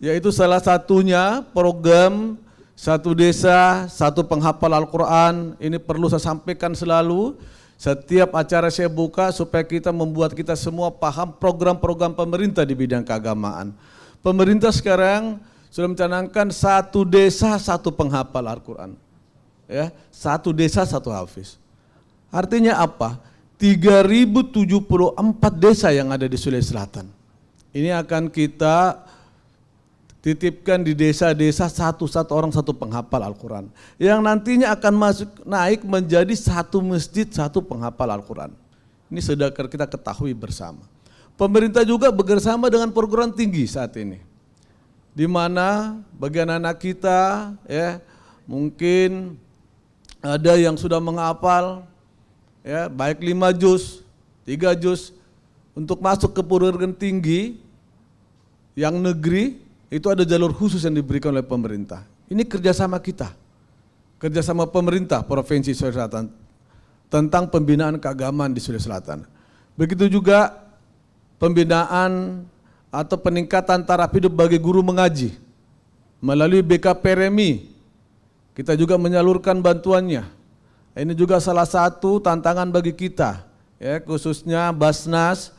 yaitu salah satunya program Satu Desa, Satu Penghafal Al-Quran. Ini perlu saya sampaikan selalu, setiap acara saya buka supaya kita membuat kita semua paham program-program pemerintah di bidang keagamaan. Pemerintah sekarang sudah mencanangkan Satu Desa, Satu Penghafal Al-Quran. Ya, Satu Desa, Satu Hafiz. Artinya apa? 3074 desa yang ada di Sulawesi Selatan. Ini akan kita titipkan di desa-desa satu orang satu penghafal Al-Quran. Yang nantinya akan naik menjadi satu masjid satu penghafal Al-Quran. Ini sudah kita ketahui bersama. Pemerintah juga bekerjasama dengan perguruan tinggi saat ini. Di mana bagi anak-anak kita ya, mungkin ada yang sudah menghafal ya, baik 5 juz, 3 juz, untuk masuk ke perguruan tinggi yang negeri, itu ada jalur khusus yang diberikan oleh pemerintah. Ini kerjasama kita, kerjasama pemerintah Provinsi Sulawesi Selatan tentang pembinaan keagamaan di Sulawesi Selatan. Begitu juga pembinaan atau peningkatan taraf hidup bagi guru mengaji melalui BKPRMI. Kita juga menyalurkan bantuannya. Ini juga salah satu tantangan bagi kita, ya, khususnya Basnas,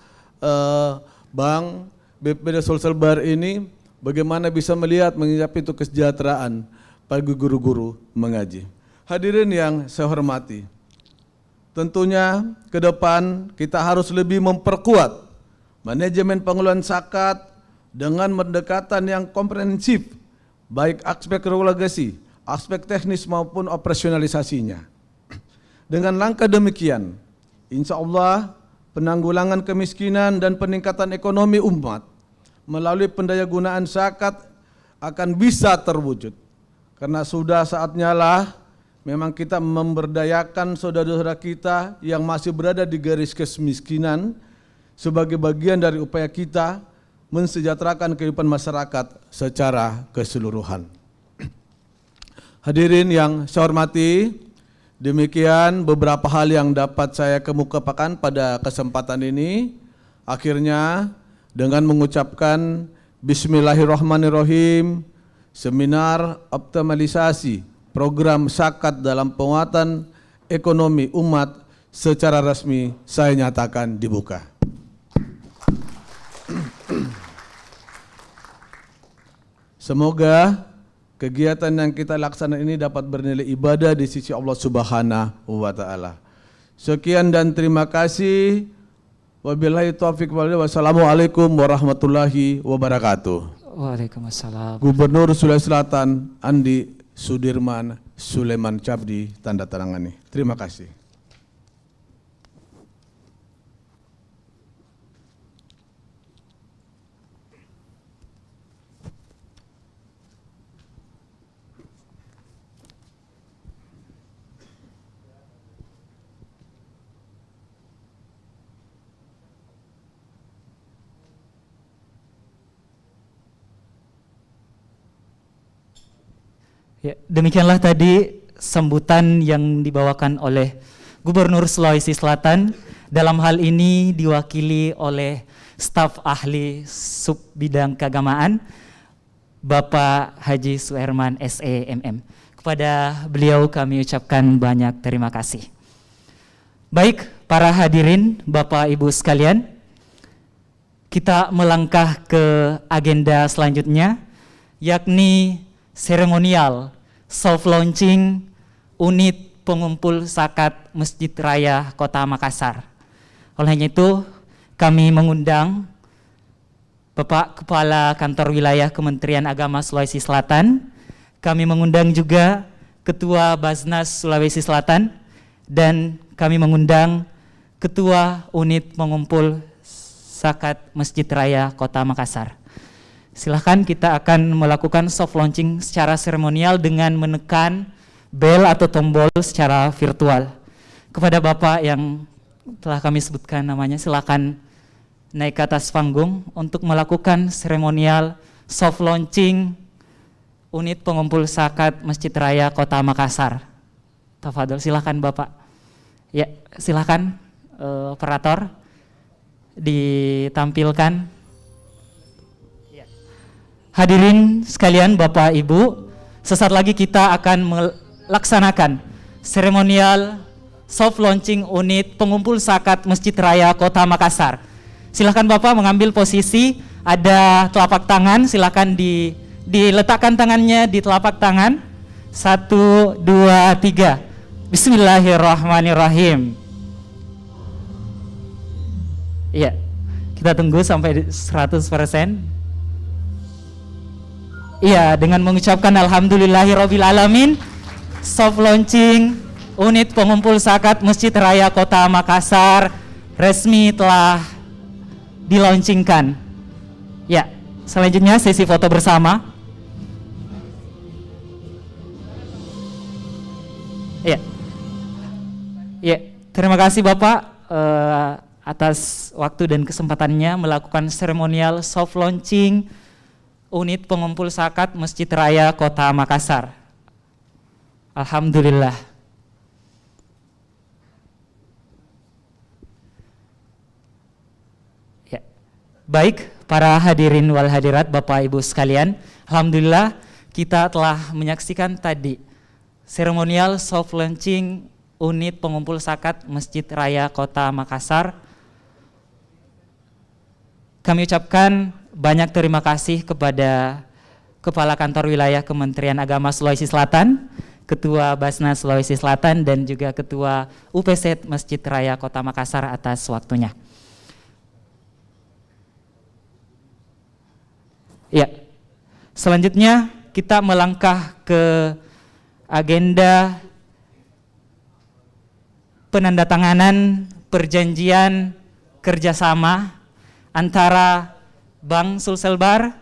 Bank, BPD Sulselbar ini, bagaimana bisa melihat mengingap itu kesejahteraan bagi guru-guru mengaji. Hadirin yang saya hormati, tentunya ke depan kita harus lebih memperkuat manajemen pengelolaan zakat dengan pendekatan yang komprehensif, baik aspek regulasi, aspek teknis maupun operasionalisasinya. Dengan langkah demikian, insya Allah penanggulangan kemiskinan dan peningkatan ekonomi umat melalui pendayagunaan zakat akan bisa terwujud. Karena sudah saatnya lah memang kita memberdayakan saudara-saudara kita yang masih berada di garis kemiskinan sebagai bagian dari upaya kita mensejahterakan kehidupan masyarakat secara keseluruhan. Hadirin yang saya hormati, demikian beberapa hal yang dapat saya kemukakan pada kesempatan ini. Akhirnya dengan mengucapkan Bismillahirrahmanirrahim, seminar optimalisasi program zakat dalam penguatan ekonomi umat secara resmi saya nyatakan dibuka. Semoga kegiatan yang kita laksanakan ini dapat bernilai ibadah di sisi Allah Subhanahu wa taala. Sekian dan terima kasih. Wabillahi taufiq wal hidayah. Wassalamualaikum warahmatullahi wabarakatuh. Waalaikumsalam. Gubernur Sulawesi Selatan Andi Sudirman Sulaiman Cabdi, tanda tangani. Terima kasih. Ya, demikianlah tadi sambutan yang dibawakan oleh Gubernur Sulawesi Selatan, dalam hal ini diwakili oleh staf ahli sub bidang keagamaan Bapak Haji Suherman SEMM. Kepada beliau kami ucapkan banyak terima kasih. Baik, para hadirin Bapak Ibu sekalian, kita melangkah ke agenda selanjutnya, yakni seremonial soft launching unit pengumpul zakat Masjid Raya Kota Makassar. Olehnya itu kami mengundang Bapak Kepala Kantor Wilayah Kementerian Agama Sulawesi Selatan, kami mengundang juga Ketua Basnas Sulawesi Selatan, dan kami mengundang Ketua Unit Pengumpul Zakat Masjid Raya Kota Makassar. Silahkan, kita akan melakukan soft launching secara seremonial dengan menekan bel atau tombol secara virtual. Kepada Bapak yang telah kami sebutkan namanya, silakan naik ke atas panggung untuk melakukan seremonial soft launching Unit Pengumpul Zakat Masjid Raya Kota Makassar. Tafadhol, silakan Bapak. Ya, silakan operator ditampilkan. Ya. Hadirin sekalian, Bapak Ibu, sesaat lagi kita akan melaksanakan seremonial soft launching Unit Pengumpul Zakat Masjid Raya Kota Makassar. Silakan Bapak mengambil posisi, ada telapak tangan, silakan diletakkan tangannya di telapak tangan. 1, 2, 3. Bismillahirrahmanirrahim. Iya, kita tunggu sampai 100%. Iya, dengan mengucapkan alhamdulillahirrabbilalamin, soft launching Unit Pengumpul Zakat Masjid Raya Kota Makassar resmi telah dilaunchingkan. Ya, selanjutnya sesi foto bersama. Ya, ya, terima kasih Bapak atas waktu dan kesempatannya melakukan seremonial soft launching Unit Pengumpul Zakat Masjid Raya Kota Makassar. Alhamdulillah. Ya. Baik, para hadirin wal hadirat, Bapak Ibu sekalian, alhamdulillah kita telah menyaksikan tadi seremonial soft launching Unit Pengumpul Zakat Masjid Raya Kota Makassar. Kami ucapkan banyak terima kasih kepada Kepala Kantor Wilayah Kementerian Agama Sulawesi Selatan, Ketua Basnas Sulawesi Selatan, dan juga Ketua UPZ Masjid Raya Kota Makassar atas waktunya. Ya, selanjutnya kita melangkah ke agenda penandatanganan perjanjian kerjasama antara Bank Sulselbar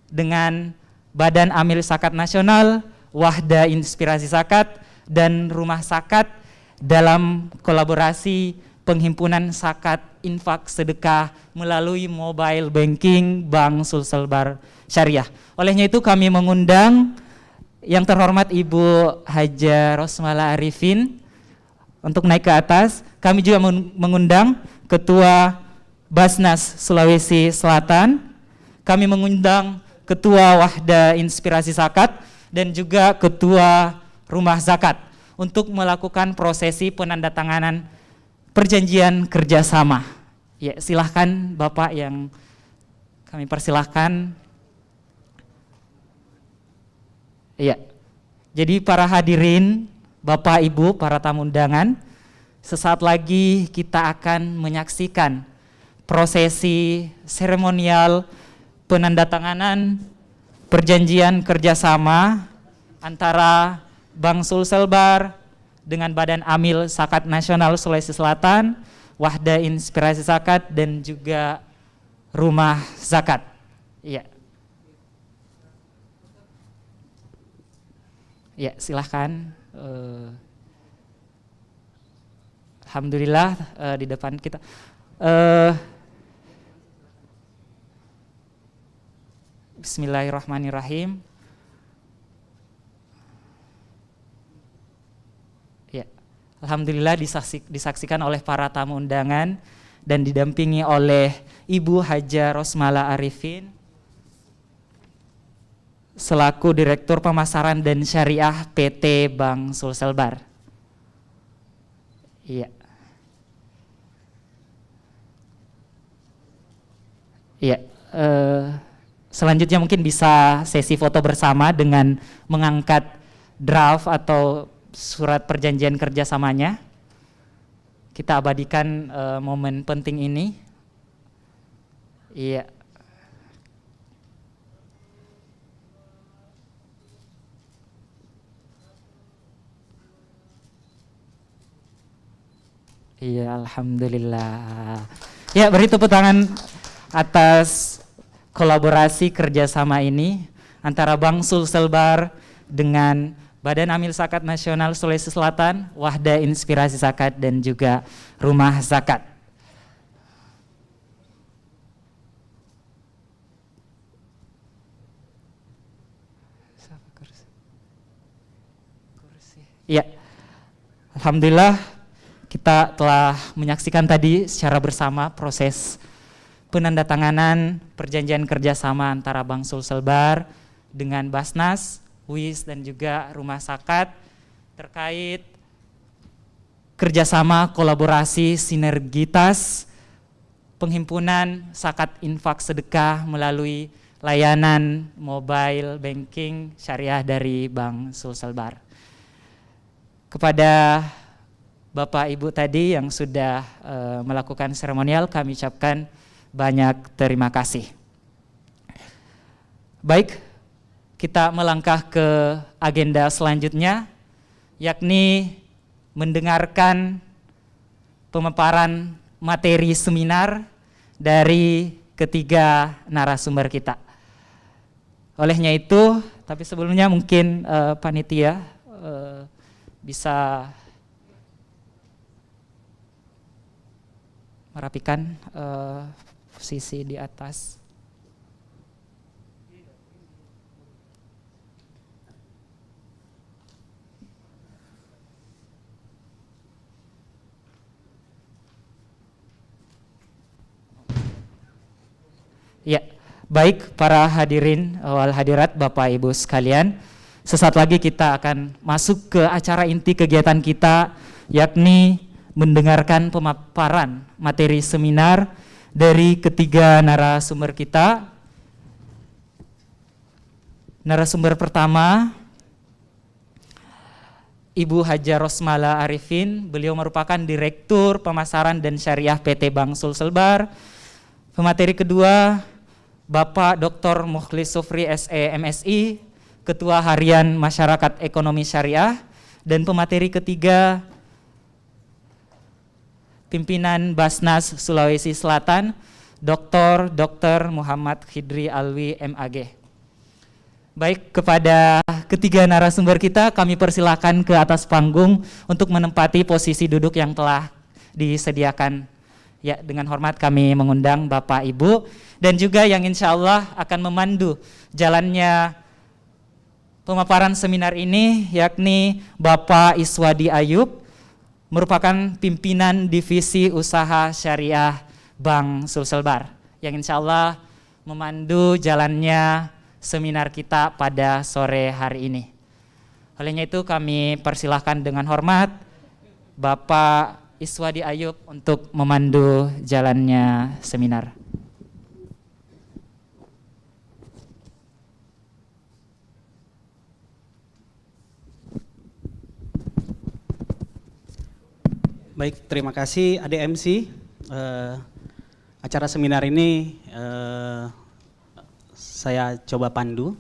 dengan Badan Amil Zakat Nasional, Wahda Inspirasi Zakat, dan Rumah Zakat dalam kolaborasi penghimpunan zakat infak sedekah melalui mobile banking Bank Sulselbar Syariah. Olehnya itu kami mengundang yang terhormat Ibu Haja Rosmala Arifin untuk naik ke atas. Kami juga mengundang Ketua Basnas Sulawesi Selatan. Kami mengundang Ketua Wahda Inspirasi Zakat dan juga Ketua Rumah Zakat untuk melakukan prosesi penandatanganan perjanjian kerjasama. Ya, silahkan Bapak yang kami persilahkan. Ya, jadi para hadirin, Bapak Ibu, para tamu undangan, sesaat lagi kita akan menyaksikan prosesi seremonial penandatanganan perjanjian kerjasama antara Bank Sulselbar dengan Badan Amil Zakat Nasional Sulawesi Selatan, Wahda Inspirasi Zakat, dan juga Rumah Zakat. Iya. Ya, silahkan. Alhamdulillah di depan kita. Bismillahirrahmanirrahim. Ya, alhamdulillah disaksikan oleh para tamu undangan dan didampingi oleh Ibu Haja Rosmala Arifin selaku Direktur Pemasaran dan Syariah PT Bank Sulselbar. Iya. Iya. Selanjutnya mungkin bisa sesi foto bersama dengan mengangkat draft atau surat perjanjian kerjasamanya. Kita abadikan momen penting ini. Iya. Iya, alhamdulillah. Ya, beri tepuk tangan atas kolaborasi kerjasama ini antara Bank Sulselbar dengan Badan Amil Zakat Nasional Sulawesi Selatan, Wahda Inspirasi Zakat, dan juga Rumah Zakat. Ya, alhamdulillah kita telah menyaksikan tadi secara bersama proses penandatanganan perjanjian kerjasama antara Bank Sulselbar dengan Basnas, WIS, dan juga Rumah Zakat terkait kerjasama, kolaborasi, sinergitas penghimpunan zakat infak sedekah melalui layanan mobile banking syariah dari Bank Sulselbar. Kepada Bapak Ibu tadi yang sudah melakukan seremonial, kami ucapkan banyak terima kasih. Baik, kita melangkah ke agenda selanjutnya, yakni mendengarkan pemaparan materi seminar dari ketiga narasumber kita. Olehnya itu, tapi sebelumnya mungkin panitia bisa merapikan posisi di atas. Ya, baik para hadirin wal hadirat Bapak Ibu sekalian, sesaat lagi kita akan masuk ke acara inti kegiatan kita, yakni mendengarkan pemaparan materi seminar dari ketiga narasumber kita. Narasumber pertama, Ibu Haja Rosmala Arifin, beliau merupakan Direktur Pemasaran dan Syariah PT Bank Sulselbar. Pemateri kedua, Bapak Dr. Mukhlis Sufri SE MSI, Ketua Harian Masyarakat Ekonomi Syariah. Dan pemateri ketiga, Pimpinan Basnas Sulawesi Selatan, Dr. Muhammad Hidri Alwi MAG. Baik, kepada ketiga narasumber kita kami persilakan ke atas panggung untuk menempati posisi duduk yang telah disediakan. Ya, dengan hormat kami mengundang Bapak Ibu dan juga yang insya Allah akan memandu jalannya pemaparan seminar ini, yakni Bapak Iswadi Ayub, merupakan pimpinan Divisi Usaha Syariah Bank Sulselbar, yang insya Allah memandu jalannya seminar kita pada sore hari ini. Olehnya itu kami persilahkan dengan hormat Bapak Iswadi Ayub untuk memandu jalannya seminar. Baik, terima kasih ADMC. Acara seminar ini saya coba pandu.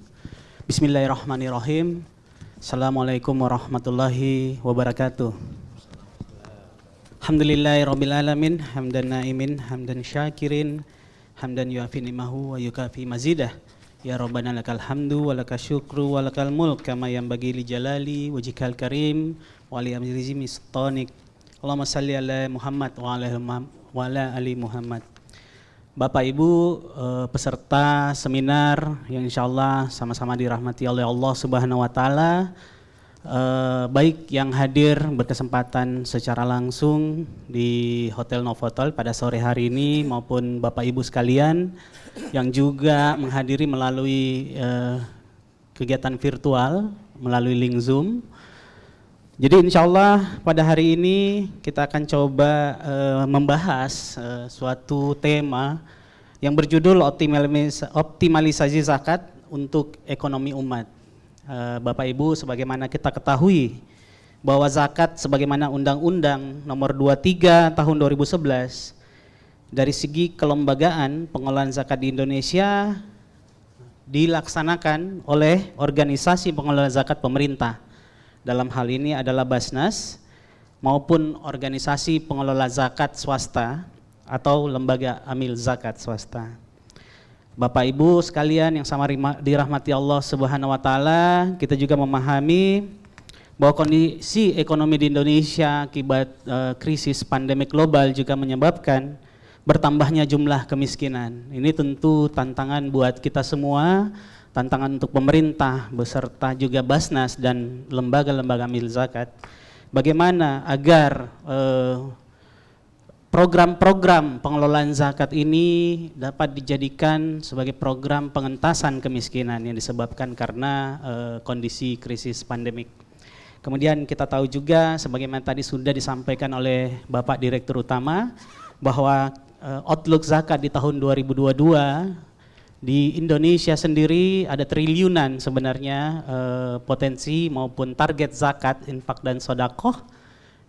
Bismillahirrahmanirrahim. Assalamualaikum warahmatullahi wabarakatuh. Alhamdulillahirabbil alamin, hamdan naimin, hamdan syakirin, hamdan yuafi ni'mahu wa yukafi mazidah. Ya Rabbana lakal hamdu wa lakal syukru wa lakal mulk kama yanbaghi li jalali wajhikal karim wa li amrizimi sultanik. Allahumma salli ala Muhammad wa ala ali Muhammad. Bapak Ibu peserta seminar yang insyaallah sama-sama dirahmati oleh Allah Subhanahu wa taala, baik yang hadir berkesempatan secara langsung di Hotel Novotel pada sore hari ini maupun Bapak Ibu sekalian yang juga menghadiri melalui kegiatan virtual melalui link Zoom. Jadi insya Allah pada hari ini kita akan coba membahas suatu tema yang berjudul optimalisasi zakat untuk ekonomi umat. Bapak Ibu, sebagaimana kita ketahui bahwa zakat sebagaimana Undang-Undang Nomor 23 Tahun 2011 dari segi kelembagaan pengelolaan zakat di Indonesia dilaksanakan oleh organisasi pengelola zakat pemerintah. Dalam hal ini adalah Basnas maupun organisasi pengelola zakat swasta atau lembaga amil zakat swasta. Bapak Ibu sekalian yang sama dirahmati Allah Subhanahu wa taala, kita juga memahami bahwa kondisi ekonomi di Indonesia akibat krisis pandemi global juga menyebabkan bertambahnya jumlah kemiskinan. Ini tentu tantangan buat kita semua, tantangan untuk pemerintah beserta juga Basnas dan lembaga-lembaga amil zakat. Bagaimana agar program-program pengelolaan zakat ini dapat dijadikan sebagai program pengentasan kemiskinan yang disebabkan karena kondisi krisis pandemik. Kemudian kita tahu juga sebagaimana tadi sudah disampaikan oleh Bapak Direktur Utama bahwa outlook zakat di tahun 2022 di Indonesia sendiri ada triliunan sebenarnya potensi maupun target zakat, infak dan sodakoh.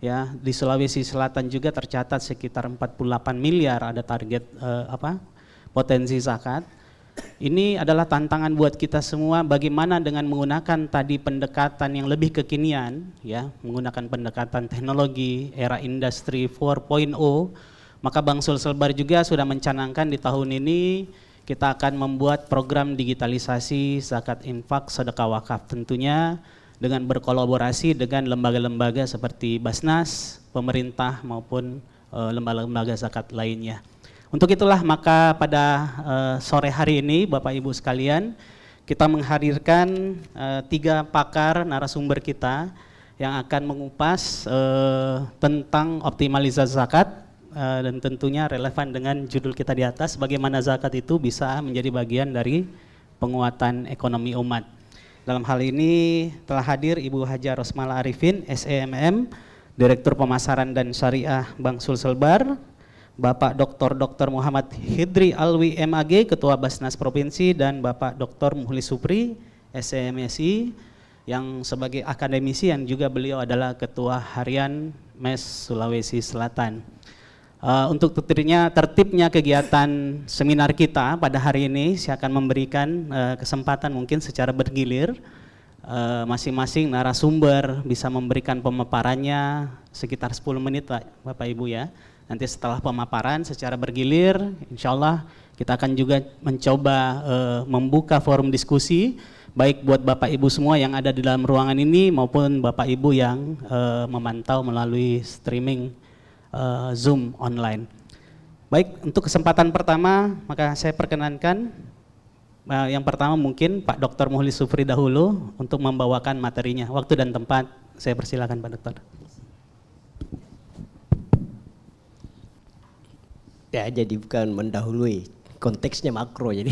Ya, di Sulawesi Selatan juga tercatat sekitar 48 miliar ada target potensi zakat. Ini adalah tantangan buat kita semua bagaimana dengan menggunakan tadi pendekatan yang lebih kekinian, ya, menggunakan pendekatan teknologi era industri 4.0. Maka Bank Sulselbar juga sudah mencanangkan di tahun ini kita akan membuat program digitalisasi zakat infak sedekah wakaf, tentunya dengan berkolaborasi dengan lembaga-lembaga seperti Basnas, pemerintah maupun lembaga-lembaga zakat lainnya. Untuk itulah maka pada sore hari ini Bapak Ibu sekalian, kita menghadirkan 3 pakar narasumber kita yang akan mengupas tentang optimalisasi zakat dan tentunya relevan dengan judul kita di atas, bagaimana zakat itu bisa menjadi bagian dari penguatan ekonomi umat. Dalam hal ini telah hadir Ibu Haja Rosmala Arifin, SEMM, Direktur Pemasaran dan Syariah Bank Sulselbar, Bapak Dr. Muhammad Hidri Alwi MAG, Ketua Basnas Provinsi, dan Bapak Dr. Muhlis Supri, SEMSI, yang sebagai akademisi yang juga beliau adalah Ketua Harian MES Sulawesi Selatan. Untuk tertibnya kegiatan seminar kita pada hari ini, saya akan memberikan kesempatan mungkin secara bergilir, masing-masing narasumber bisa memberikan pemaparannya sekitar 10 menit Bapak Ibu ya. Nanti setelah pemaparan secara bergilir, insya Allah kita akan juga mencoba membuka forum diskusi, baik buat Bapak Ibu semua yang ada di dalam ruangan ini maupun Bapak Ibu yang memantau melalui streaming Zoom online. Baik, untuk kesempatan pertama maka saya perkenankan yang pertama mungkin Pak Dr. Muhlis Supri dahulu untuk membawakan materinya. Waktu dan tempat saya persilakan Pak Dokter. Ya, jadi bukan mendahului, konteksnya makro jadi.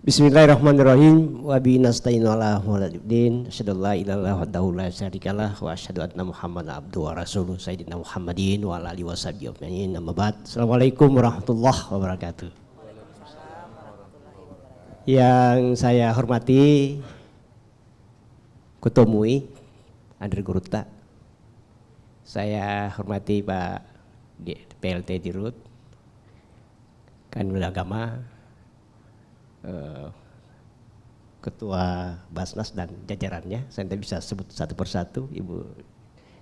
Bismillahirrahmanirrahim. Wa bi nasta'inu ala muhammadin asyhadu la ilaha illallah wa la syarikalah wa asyhadu anna muhammadan abduhu wa rasuluh sayyidina Muhammadin wa ala alihi washabihi ajmain. Amma ba'd. Assalamualaikum warahmatullahi wabarakatuh. Yang saya hormati Ketua MUI Andre Guruta. Saya hormati Pak PLT Dirut, Kanwil Agama, Ketua Basnas dan jajarannya, saya tidak bisa sebut satu persatu, Ibu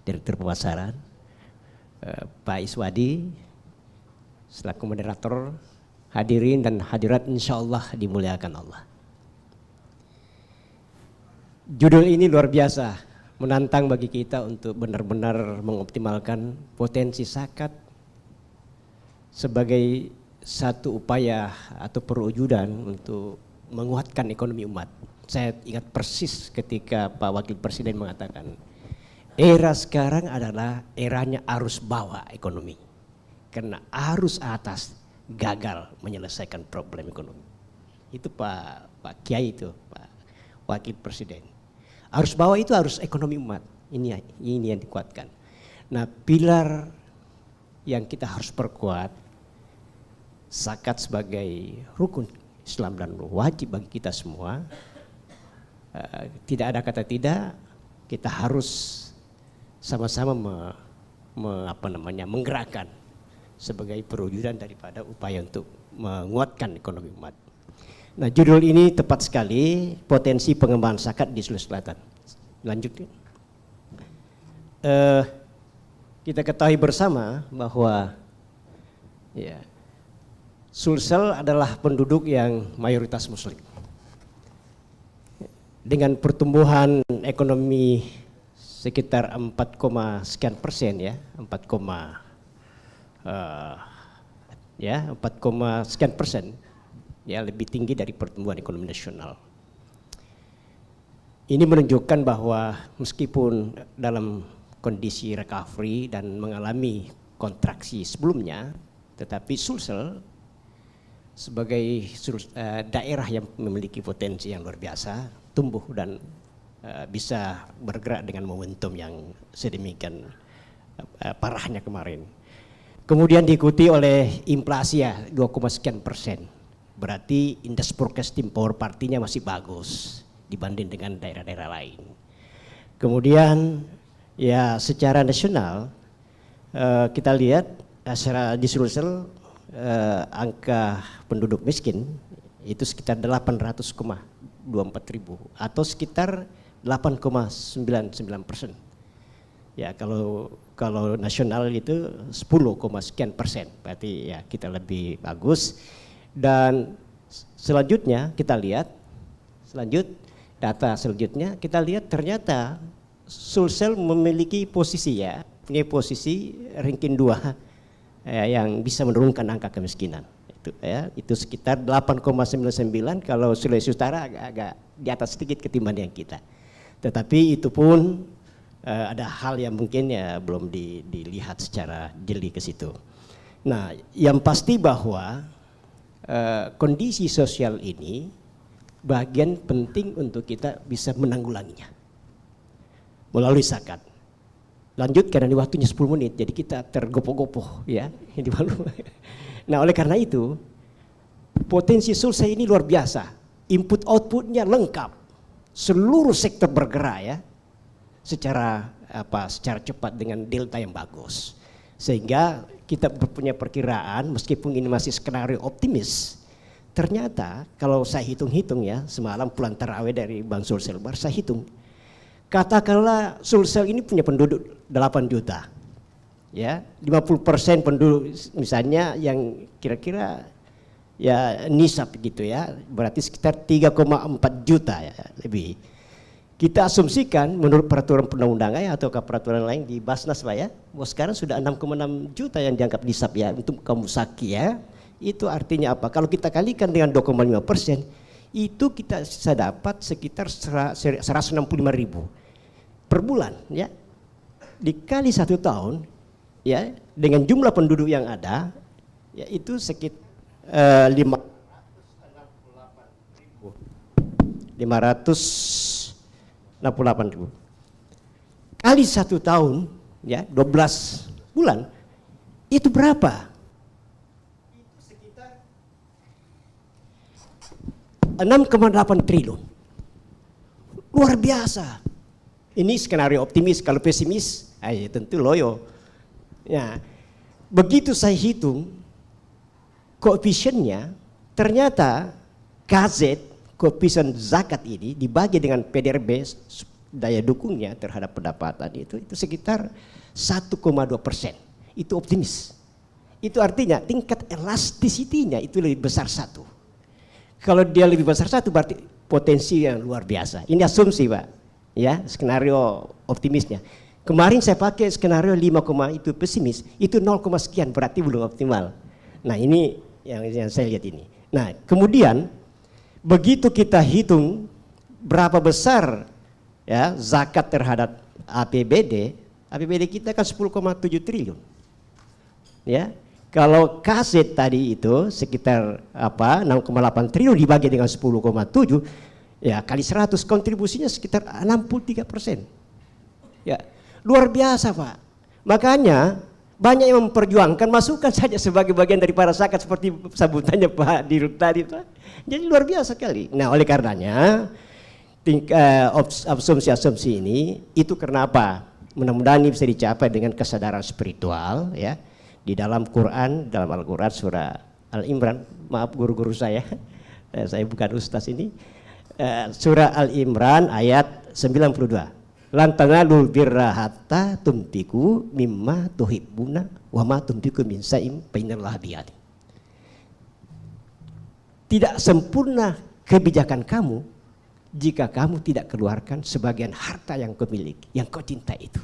Direktur Pemasaran, Pak Iswadi, selaku moderator, hadirin dan hadirat insya Allah dimuliakan Allah. Judul ini luar biasa, menantang bagi kita untuk benar-benar mengoptimalkan potensi zakat sebagai satu upaya atau perwujudan untuk menguatkan ekonomi umat. Saya ingat persis ketika Pak Wakil Presiden mengatakan, era sekarang adalah eranya arus bawah ekonomi. Karena arus atas gagal menyelesaikan problem ekonomi. Itu Pak Kiai itu, Pak Wakil Presiden. Arus bawah itu arus ekonomi umat. Ini yang dikuatkan. Nah, pilar yang kita harus perkuat, zakat sebagai rukun Islam dan wajib bagi kita semua. Tidak ada kata tidak, kita harus sama-sama menggerakkan sebagai perwujudan daripada upaya untuk menguatkan ekonomi umat. Nah, judul ini tepat sekali, potensi pengembangan zakat di Sulawesi Selatan. Lanjutkan. kita ketahui bersama bahwa ya, Sulsel adalah penduduk yang mayoritas Muslim. Dengan pertumbuhan ekonomi sekitar 4,sekian% ya, 4,sekian% ya, lebih tinggi dari pertumbuhan ekonomi nasional. Ini menunjukkan bahwa meskipun dalam kondisi recovery dan mengalami kontraksi sebelumnya, tetapi Sulsel sebagai daerah yang memiliki potensi yang luar biasa, tumbuh dan bisa bergerak dengan momentum yang sedemikian parahnya kemarin. Kemudian diikuti oleh inflasi ya 2,sekian%. Berarti indeks purchasing power partinya masih bagus dibanding dengan daerah-daerah lain. Kemudian ya secara nasional kita lihat secara di Sulsel angka penduduk miskin itu sekitar 800,24 ribu atau sekitar 8,99%. Ya kalau nasional itu 10,sekian%, berarti ya kita lebih bagus. Dan selanjutnya kita lihat data selanjutnya kita lihat ternyata Sulsel memiliki posisi ya, punya posisi ranking 2 yang bisa menurunkan angka kemiskinan. Itu sekitar 8,99, kalau Sulawesi Utara agak di atas sedikit ketimbang yang kita. Tetapi itu pun ada hal yang mungkin ya belum dilihat secara jeli ke situ. Nah, yang pasti bahwa kondisi sosial ini bagian penting untuk kita bisa menanggulanginya melalui zakat. Lanjut karena di waktunya 10 menit, jadi kita tergopoh-gopoh ya. Nah oleh karena itu potensi Sulsel ini luar biasa, input outputnya lengkap, seluruh sektor bergerak ya, secara cepat dengan delta yang bagus, sehingga kita punya perkiraan meskipun ini masih skenario optimis. Ternyata kalau saya hitung-hitung ya, semalam pulang tarawih dari Bang Sulsel Bar, saya hitung, katakanlah Sulsel ini punya penduduk 8 juta. Ya, 50% penduduk misalnya yang kira-kira ya nisab gitu ya, berarti sekitar 3,4 juta ya, lebih. Kita asumsikan menurut peraturan perundang-undangan ya, atau peraturan lain di Basnas Pak ya, bahwa sekarang sudah 6,6 juta yang dianggap nisab ya untuk kaum musaki ya. Itu artinya apa? Kalau kita kalikan dengan 2,5%, itu kita bisa dapat sekitar 165.000 per bulan ya. Dikali 1 tahun ya, dengan jumlah penduduk yang ada ya, itu sekitar 568.000 kali 1 tahun ya, 12 bulan itu berapa? Itu sekitar 6,8 triliun. Luar biasa. Ini skenario optimis, kalau pesimis tentu loyo. Ya, begitu saya hitung koefisiennya, ternyata KZ, koefisien zakat ini dibagi dengan PDRB, daya dukungnya terhadap pendapatan itu sekitar 1,2%. Itu optimis. Itu artinya tingkat elastisitinya itu lebih besar 1. Kalau dia lebih besar 1 berarti potensi yang luar biasa. Ini asumsi Pak. Ya, skenario optimisnya. Kemarin saya pakai skenario 5, itu pesimis, itu 0, sekian, berarti belum optimal. Nah ini yang saya lihat ini. Nah kemudian begitu kita hitung berapa besar ya zakat terhadap APBD kita kan 10,7 triliun. Ya, kalau kaset tadi itu sekitar 6,8 triliun dibagi dengan 10,7, ya kali 100 kontribusinya sekitar 63%. Ya, luar biasa Pak. Makanya banyak yang memperjuangkan, masukkan saja sebagai bagian dari para zakat seperti sambutannya Pak Dirut tadi Pak. Jadi luar biasa sekali. Nah oleh karenanya asumsi-asumsi ini itu kenapa mudah-mudahan ini bisa dicapai dengan kesadaran spiritual ya. Di dalam Quran, dalam Al-Quran surah Al-Imran, maaf guru-guru saya bukan ustaz ini, surah Al-Imran ayat 92. Lan tanalul birra hatta tunfiqu mimma tuhibbuna wa ma tunfiqu min shay'in fa innallaha bihi alim. Tidak sempurna kebijakan kamu jika kamu tidak keluarkan sebagian harta yang kau miliki, yang kau cinta itu.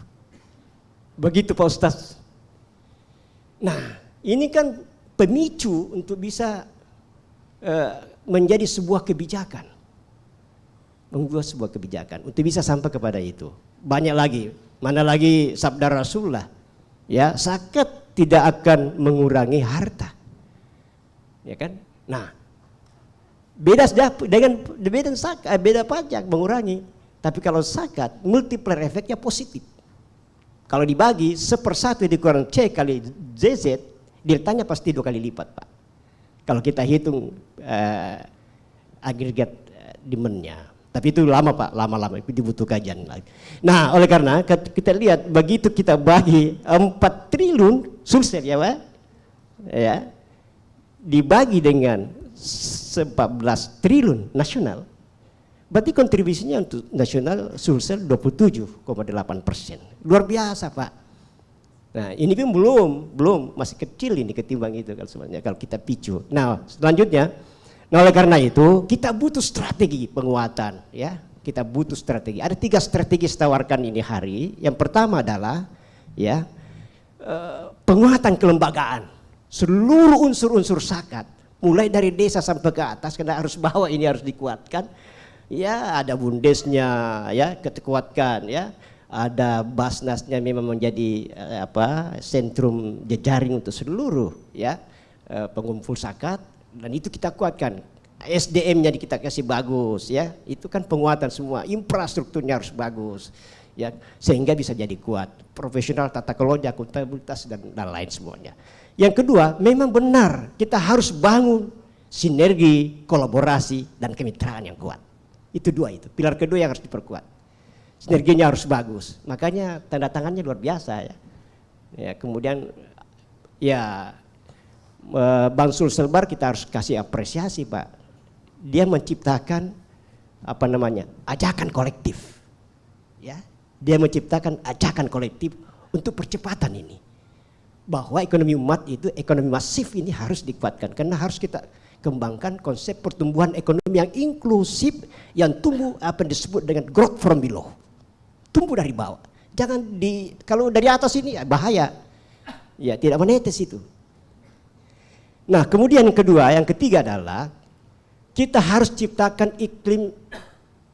Begitu Pak Ustaz. Nah, ini kan pemicu untuk bisa menjadi sebuah kebijakan. Membuat sebuah kebijakan untuk bisa sampai kepada itu. Banyak lagi, mana lagi sabda Rasulullah, ya, zakat tidak akan mengurangi harta. Ya kan? Nah, beda dengan zakat, beda pajak mengurangi. Tapi kalau zakat, multiplier efeknya positif. Kalau dibagi 1/1 dikurang C kali ZZ, ditanya pasti 2 kali lipat, Pak. Kalau kita hitung agregat demand-nya. Tapi itu lama, Pak, lama-lama itu dibutuh kajian lagi. Nah, oleh karena kita lihat begitu kita bagi 4 triliun Sulsel ya, Pak. Ya. Dibagi dengan 14 triliun nasional. Berarti kontribusinya untuk nasional Sulsel 27,8%. Luar biasa, Pak. Nah, ini pun belum masih kecil ini ketimbang itu kalau sebenarnya kalau kita picu. Nah, selanjutnya, nah oleh karena itu kita butuh strategi penguatan, ya. Kita butuh strategi. Ada 3 strategi ditawarkan ini hari. Yang pertama adalah ya penguatan kelembagaan. Seluruh unsur-unsur zakat, mulai dari desa sampai ke atas, karena harus bawah ini harus dikuatkan. Ya, ada bundesnya, ya, kuatkan, ya. Ada Basnasnya memang menjadi sentrum jejaring untuk seluruh, ya, pengumpul zakat, dan itu kita kuatkan. SDM-nya kita kasih bagus, ya. Itu kan penguatan semua, infrastrukturnya harus bagus, ya, sehingga bisa jadi kuat. Profesional, tata kelola, akuntabilitas dan lain semuanya. Yang kedua, memang benar kita harus bangun sinergi, kolaborasi dan kemitraan yang kuat. Itu 2 itu. Pilar kedua yang harus diperkuat. Sinerginya harus bagus. Makanya tanda tangannya luar biasa, ya. Ya, kemudian ya Bang Sulsel Bar kita harus kasih apresiasi, Pak. Dia menciptakan ajakan kolektif. Ya. Dia menciptakan ajakan kolektif untuk percepatan ini. Bahwa ekonomi umat itu, ekonomi masif ini harus dikuatkan karena harus kita kembangkan konsep pertumbuhan ekonomi yang inklusif yang tumbuh apa yang disebut dengan growth from below. Tumbuh dari bawah. Jangan kalau dari atas ini bahaya. Ya, tidak menetes itu. Nah, kemudian yang ketiga adalah kita harus ciptakan iklim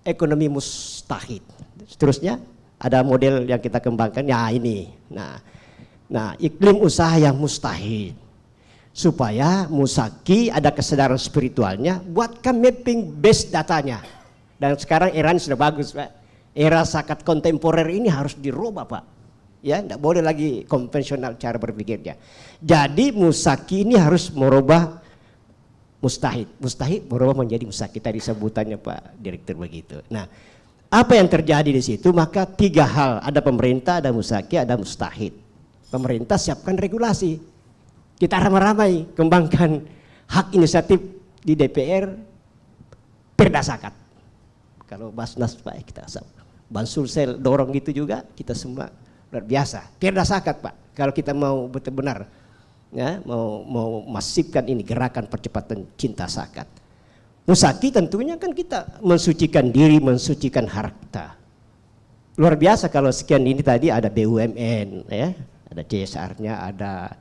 ekonomi mustahid. Seterusnya ada model yang kita kembangkan, ya ini. Nah, iklim usaha yang mustahid. Supaya Musaki ada kesadaran spiritualnya, buatkan mapping base datanya. Dan sekarang era sudah bagus, Pak. Era zakat kontemporer ini harus dirubah, Pak. Ya, tidak boleh lagi konvensional cara berpikirnya. Jadi Musaki ini harus merubah mustahid berubah menjadi musaki. Tadi sebutannya Pak Direktur begitu. Nah, apa yang terjadi di situ? Maka 3 hal, ada pemerintah, ada musaki, ada mustahid. Pemerintah siapkan regulasi. Kita ramai-ramai kembangkan hak inisiatif di DPR perda zakat. Kalau Basnas Pak kita sama. Bansulsel dorong gitu juga, kita semua luar biasa. Perda zakat, Pak. Kalau kita mau benar-benar ya, mau masifkan ini gerakan percepatan cinta zakat. Musaki tentunya kan kita mensucikan diri, mensucikan harta. Luar biasa kalau sekian ini tadi ada BUMN, ya, ada CSR-nya, ada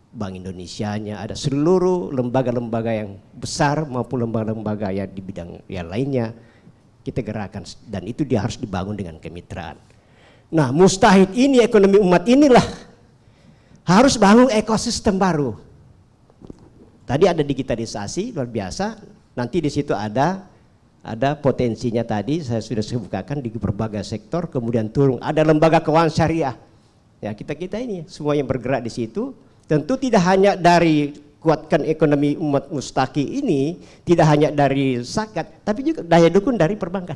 Bank Indonesia-nya, ada seluruh lembaga-lembaga yang besar maupun lembaga-lembaga yang di bidang yang lainnya kita gerakan, dan itu dia harus dibangun dengan kemitraan. Nah, mustahid ini ekonomi umat inilah harus bangun ekosistem baru. Tadi ada digitalisasi luar biasa, nanti di situ ada potensinya tadi saya sudah sebutkan di berbagai sektor, kemudian turun ada lembaga keuangan syariah. Ya, kita ini semua yang bergerak di situ, tentu tidak hanya dari kuatkan ekonomi umat mustaki ini, tidak hanya dari zakat, tapi juga daya dukung dari perbankan.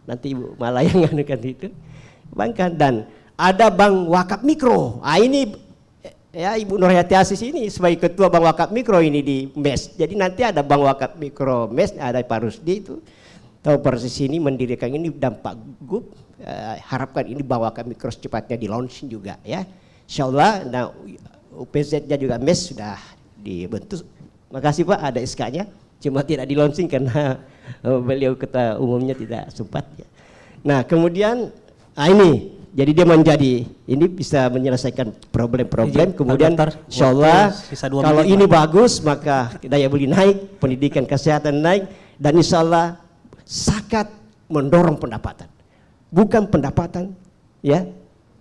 Nanti Ibu Malayang anukan itu, perbankan, dan ada bank wakaf mikro. Ah, ini ya Ibu Nurhayati Asis ini sebagai ketua bank wakaf mikro ini di MES. Jadi nanti ada bank wakaf mikro MES, ada Pak Rusdi itu. tahu persis ini mendirikan ini dampak grup, harapkan ini bawa kami cross cepatnya di launching juga ya. Insyaallah. Nah, UPZ-nya juga MES sudah dibentuk. Makasih Pak, ada SK-nya, cuma tidak di launching karena beliau ketua umumnya tidak sempat ya. Nah kemudian ini jadi dia menjadi ini bisa menyelesaikan problem-problem. Kemudian insyaallah kalau ini bagus maka daya beli naik, pendidikan kesehatan naik, dan insyaallah zakat mendorong pendapatan, bukan pendapatan ya,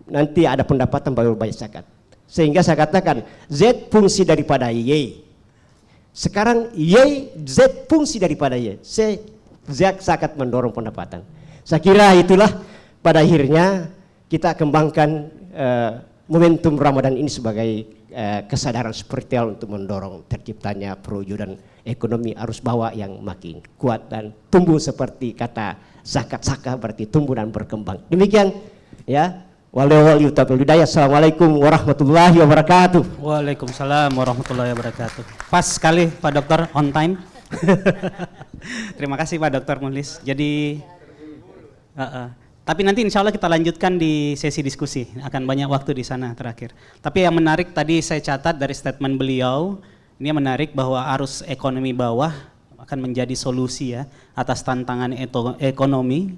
nanti ada pendapatan baru bayar zakat. Sehingga saya katakan Z fungsi daripada Y. Sekarang Y, Z fungsi daripada Y. Zakat mendorong pendapatan. Saya kira itulah pada akhirnya kita kembangkan momentum Ramadan ini sebagai kesadaran spiritual untuk mendorong terciptanya perwujudan ekonomi arus bawah yang makin kuat dan tumbuh seperti kata zakat berarti tumbuh dan berkembang. Demikian ya. Assalamualaikum warahmatullahi wabarakatuh. Waalaikumsalam warahmatullahi wabarakatuh. Pas sekali Pak Dokter, on time. Terima kasih Pak Dokter Muhlis. Jadi tapi nanti insya Allah kita lanjutkan di sesi diskusi, akan banyak waktu di sana terakhir. Tapi yang menarik tadi saya catat dari statement beliau, ini yang menarik bahwa arus ekonomi bawah akan menjadi solusi ya atas tantangan ekonomi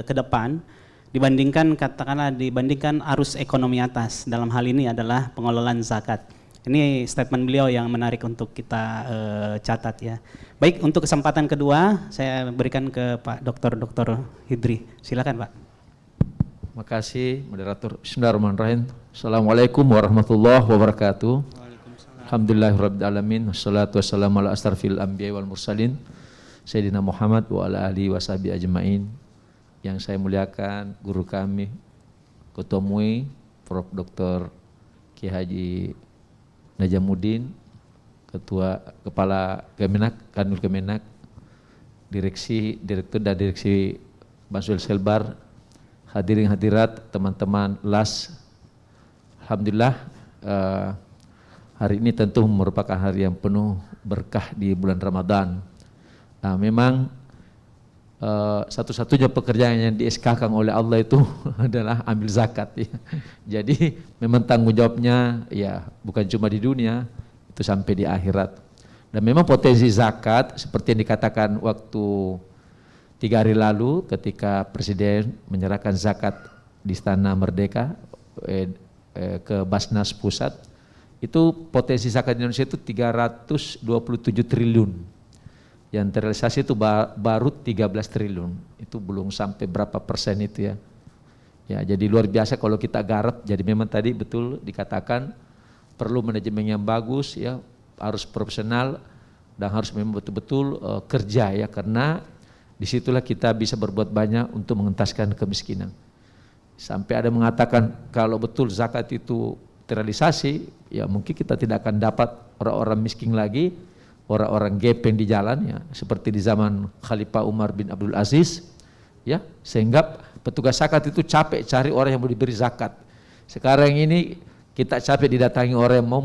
ke depan. Dibandingkan arus ekonomi atas, dalam hal ini adalah pengelolaan zakat. Ini statement beliau yang menarik untuk kita catat ya. Baik, untuk kesempatan kedua saya berikan ke Pak Dr. Hidri. Silakan Pak. Terima kasih moderator. Bismillahirrahmanirrahim. Assalamualaikum warahmatullahi wabarakatuh. Alhamdulillahirabbil alamin. Wassalatu wassalamu ala asrofil anbiya'i wal mursalin Sayyidina Muhammad wa ala alihi washabihi ajmain. Yang saya muliakan guru kami, Ketua MUI, Prof. Dr. Ki Haji Najamuddin, Kepala Kemenak, Kanwil Kemenak, Direktur dan Direksi Bansul Selbar, hadirin hadirat, teman-teman LAS. Alhamdulillah hari ini tentu merupakan hari yang penuh berkah di bulan Ramadan. Nah, memang satu-satunya pekerjaan yang di-SK-kan oleh Allah itu adalah ambil zakat ya. Jadi memang tanggung jawabnya ya bukan cuma di dunia, itu sampai di akhirat. Dan memang potensi zakat seperti yang dikatakan waktu 3 hari lalu ketika Presiden menyerahkan zakat di Istana Merdeka ke Basnas Pusat, itu potensi zakat di Indonesia itu 327 triliun. Yang terrealisasi itu baru 13 triliun, itu belum sampai berapa persen itu ya. Ya, jadi luar biasa kalau kita garap. Jadi memang tadi betul dikatakan perlu manajemen yang bagus ya, harus profesional dan harus memang betul-betul kerja ya, karena disitulah kita bisa berbuat banyak untuk mengentaskan kemiskinan. Sampai ada mengatakan kalau betul zakat itu terrealisasi, ya mungkin kita tidak akan dapat orang-orang miskin lagi, orang-orang gepeng di jalan ya, seperti di zaman Khalifah Umar bin Abdul Aziz ya, sehingga petugas zakat itu capek cari orang yang mau diberi zakat. Sekarang ini kita capek didatangi orang yang mau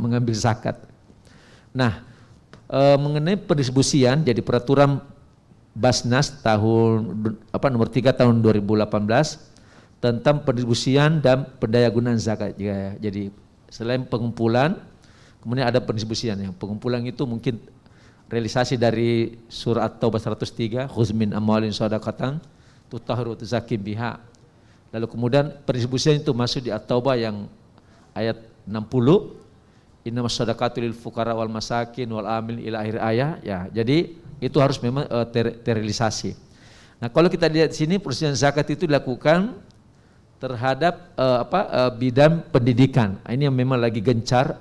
mengambil zakat. Nah, mengenai pendistribusian, jadi peraturan Basnas nomor 3 tahun 2018 tentang pendistribusian dan pendayagunaan zakat ya. Jadi selain pengumpulan, kemudian ada pendistribusian. Yang pengumpulan itu mungkin realisasi dari surat At-Taubah 103, khudz min amwalin shadaqatan tutahhiru tuzakim biha. Lalu kemudian pendistribusian itu masuk di At-Taubah yang ayat 60, innamas shadaqatu lil fuqara wal masakin wal amil ila akhir ayat ya. Jadi itu harus memang terrealisasi. Nah, kalau kita lihat di sini pendistribusian zakat itu dilakukan terhadap bidang pendidikan. Ini yang memang lagi gencar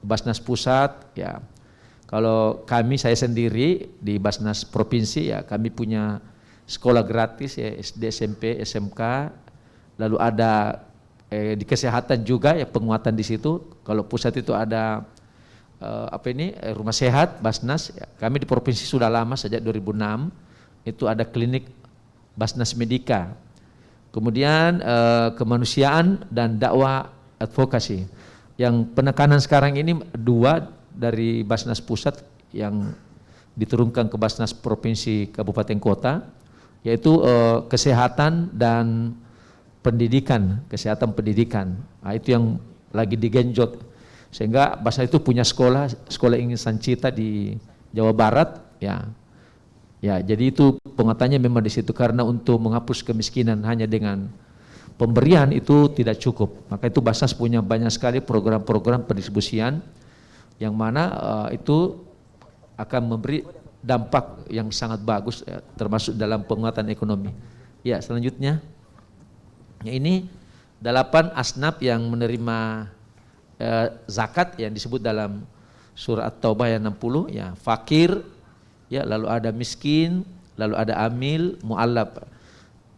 Basnas Pusat ya. Kalau saya sendiri di Basnas Provinsi ya, kami punya sekolah gratis ya, SD, SMP, SMK. Lalu ada di kesehatan juga ya, penguatan di situ. Kalau pusat itu ada rumah sehat Basnas ya. Kami di provinsi sudah lama, sejak 2006 itu ada klinik Basnas Medika. Kemudian kemanusiaan dan dakwah advokasi. Yang penekanan sekarang ini 2 dari Basnas Pusat yang diturunkan ke Basnas Provinsi Kabupaten Kota, yaitu kesehatan dan pendidikan, kesehatan pendidikan. Nah, itu yang lagi digenjot, sehingga Basnas itu punya sekolah Insan Cita di Jawa Barat, ya. Ya, jadi itu penguatannya memang di situ, karena untuk menghapus kemiskinan hanya dengan pemberian itu tidak cukup. Maka itu Basnas punya banyak sekali program-program pendistribusian yang mana itu akan memberi dampak yang sangat bagus, ya, termasuk dalam penguatan ekonomi. Ya, selanjutnya, ya, ini 8 asnaf yang menerima zakat yang disebut dalam surah At-Taubah ayat 60, ya, fakir, ya, lalu ada miskin, lalu ada amil, mu'allab,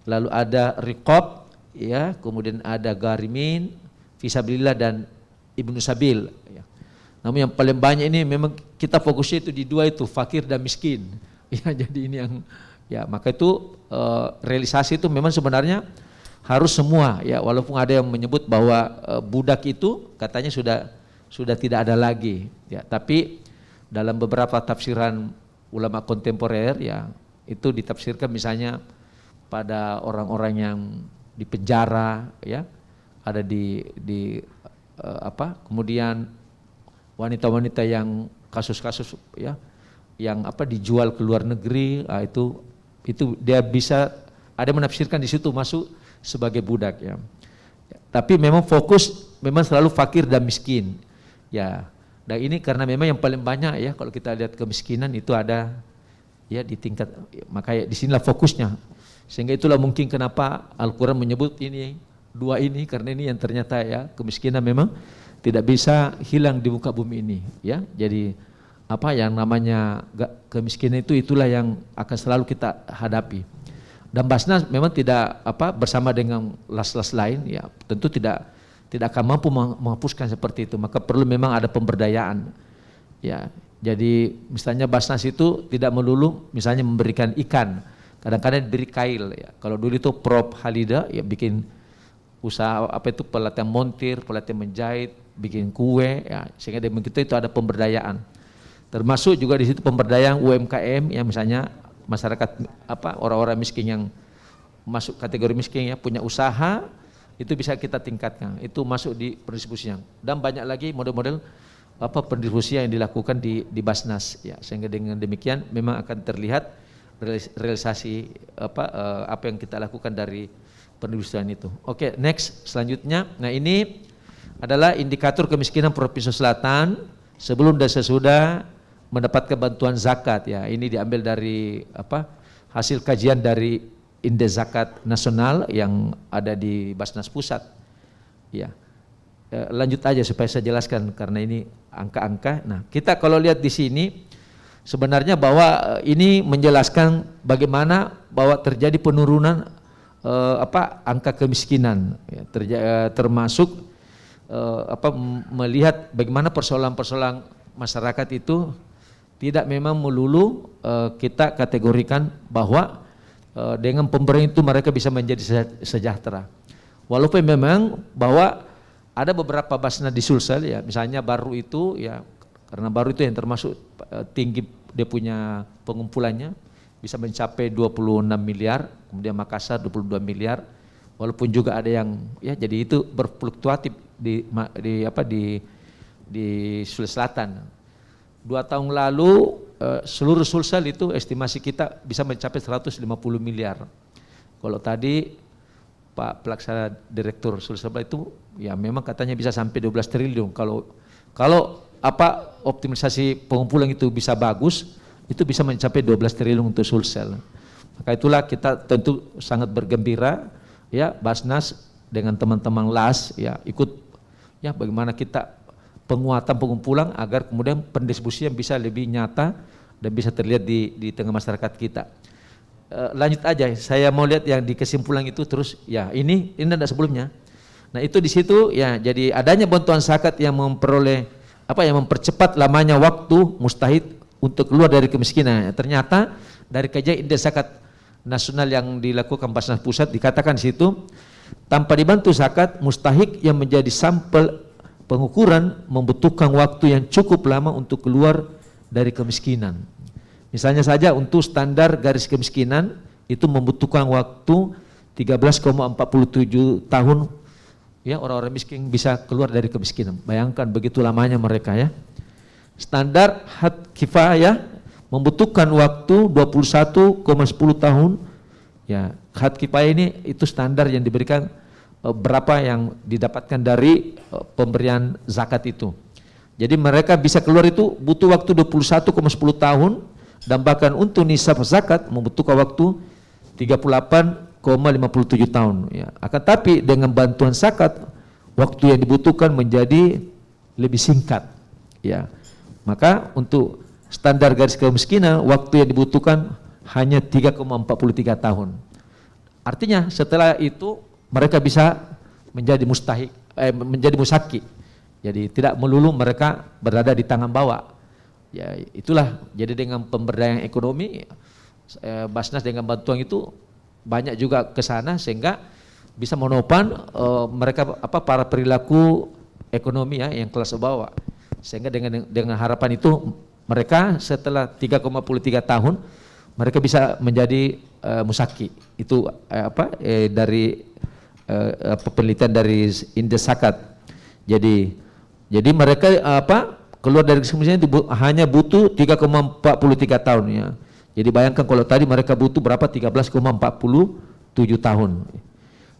lalu ada riqab, ya, kemudian ada garimin, fisabilillah dan ibnu sabil, ya. Namun yang paling banyak ini memang kita fokusnya itu di 2 itu, fakir dan miskin. Ya, jadi ini yang, ya, maka itu realisasi itu memang sebenarnya harus semua, ya, walaupun ada yang menyebut bahwa budak itu katanya sudah tidak ada lagi, ya, tapi dalam beberapa tafsiran ulama kontemporer, ya, itu ditafsirkan misalnya pada orang-orang yang di penjara, ya, ada di kemudian wanita-wanita yang kasus-kasus, ya, yang dijual ke luar negeri, itu dia bisa ada menafsirkan di situ masuk sebagai budak, ya. Tapi memang fokus memang selalu fakir dan miskin, ya. Dan ini karena memang yang paling banyak, ya, kalau kita lihat kemiskinan itu ada, ya, di tingkat, makanya disinilah fokusnya. Sehingga itulah mungkin kenapa Al-Quran menyebut ini 2 ini, karena ini yang ternyata, ya, kemiskinan memang tidak bisa hilang di muka bumi ini, ya. Jadi yang namanya kemiskinan itulah yang akan selalu kita hadapi. Dan Basnas memang tidak bersama dengan las-las lain, ya, tentu tidak akan mampu menghapuskan seperti itu, maka perlu memang ada pemberdayaan, ya. Jadi misalnya Basnas itu tidak melulu misalnya memberikan ikan, kadang-kadang diberi kail, ya. Kalau dulu itu Prof Halida, ya, bikin usaha pelatihan montir, pelatihan menjahit, bikin kue, ya, sehingga dengan itu ada pemberdayaan. Termasuk juga di situ pemberdayaan UMKM, yang misalnya masyarakat orang-orang miskin yang masuk kategori miskin, ya, punya usaha, itu bisa kita tingkatkan, itu masuk di pendistribusian. Dan banyak lagi model-model pendistribusian yang dilakukan di Basnas, ya, sehingga dengan demikian memang akan terlihat realisasi apa yang kita lakukan dari pendistribusian itu. Oke, next, selanjutnya. Nah, ini adalah indikator kemiskinan Provinsi Selatan sebelum dan sesudah mendapatkan bantuan zakat, ya. Ini diambil dari hasil kajian dari Indeks Zakat Nasional yang ada di Basnas Pusat, ya. Lanjut aja supaya saya jelaskan karena ini angka-angka. Nah, kita kalau lihat di sini sebenarnya bahwa ini menjelaskan bagaimana bahwa terjadi penurunan angka kemiskinan, ya, termasuk melihat bagaimana persoalan-persoalan masyarakat itu tidak memang melulu kita kategorikan bahwa dengan pemberian itu mereka bisa menjadi sejahtera. Walaupun memang bahwa ada beberapa Basnas di Sulsel, ya, misalnya Baru itu, ya, karena Baru itu yang termasuk tinggi dia punya pengumpulannya bisa mencapai 26 miliar, kemudian Makassar 22 miliar. Walaupun juga ada yang, ya, jadi itu berfluktuatif di Sulawesi Selatan. 2 tahun lalu seluruh Sulsel itu estimasi kita bisa mencapai 150 miliar. Kalau tadi Pak Pelaksana Direktur Sulsel itu, ya, memang katanya bisa sampai 12 triliun. Kalau optimalisasi pengumpulan itu bisa bagus, itu bisa mencapai 12 triliun untuk Sulsel. Maka itulah kita tentu sangat bergembira, ya, Basnas dengan teman-teman LAS, ya, ikut, ya, bagaimana kita penguatan pengumpulan agar kemudian pendistribusian bisa lebih nyata dan bisa terlihat di tengah masyarakat kita. Lanjut aja, saya mau lihat yang di kesimpulan itu terus, ya, ini ada sebelumnya. Nah, itu di situ, ya, jadi adanya bantuan zakat yang memperoleh yang mempercepat lamanya waktu mustahid untuk keluar dari kemiskinan. Ternyata dari kajian Indeks Zakat Nasional yang dilakukan Basnas Pusat dikatakan di situ, tanpa dibantu zakat, mustahik yang menjadi sampel pengukuran membutuhkan waktu yang cukup lama untuk keluar dari kemiskinan. Misalnya saja untuk standar garis kemiskinan itu membutuhkan waktu 13,47 tahun ya orang-orang miskin bisa keluar dari kemiskinan. Bayangkan begitu lamanya mereka ya. Standar had kifayah membutuhkan waktu 21,10 tahun. Ya, had kifayah ini itu standar yang diberikan berapa yang didapatkan dari pemberian zakat itu. Jadi mereka bisa keluar itu butuh waktu 21,10 tahun dan bahkan untuk nisab zakat membutuhkan waktu 38,57 tahun ya. Akan tapi dengan bantuan zakat waktu yang dibutuhkan menjadi lebih singkat ya. Maka untuk standar garis kemiskinan waktu yang dibutuhkan hanya 3,43 tahun. Artinya setelah itu mereka bisa menjadi menjadi musaki. Jadi tidak melulu mereka berada di tangan bawah. Ya itulah. Jadi dengan pemberdayaan ekonomi Basnas dengan bantuan itu banyak juga ke sana sehingga bisa menopang mereka para perilaku ekonomi ya yang kelas bawah. Sehingga dengan harapan itu mereka setelah 3,3 tahun mereka bisa menjadi musaki. Itu dari penelitian dari Indeks Zakat. Jadi mereka keluar dari kemiskinan itu hanya butuh 3,43 tahun ya. Jadi bayangkan kalau tadi mereka butuh berapa 13,47 tahun.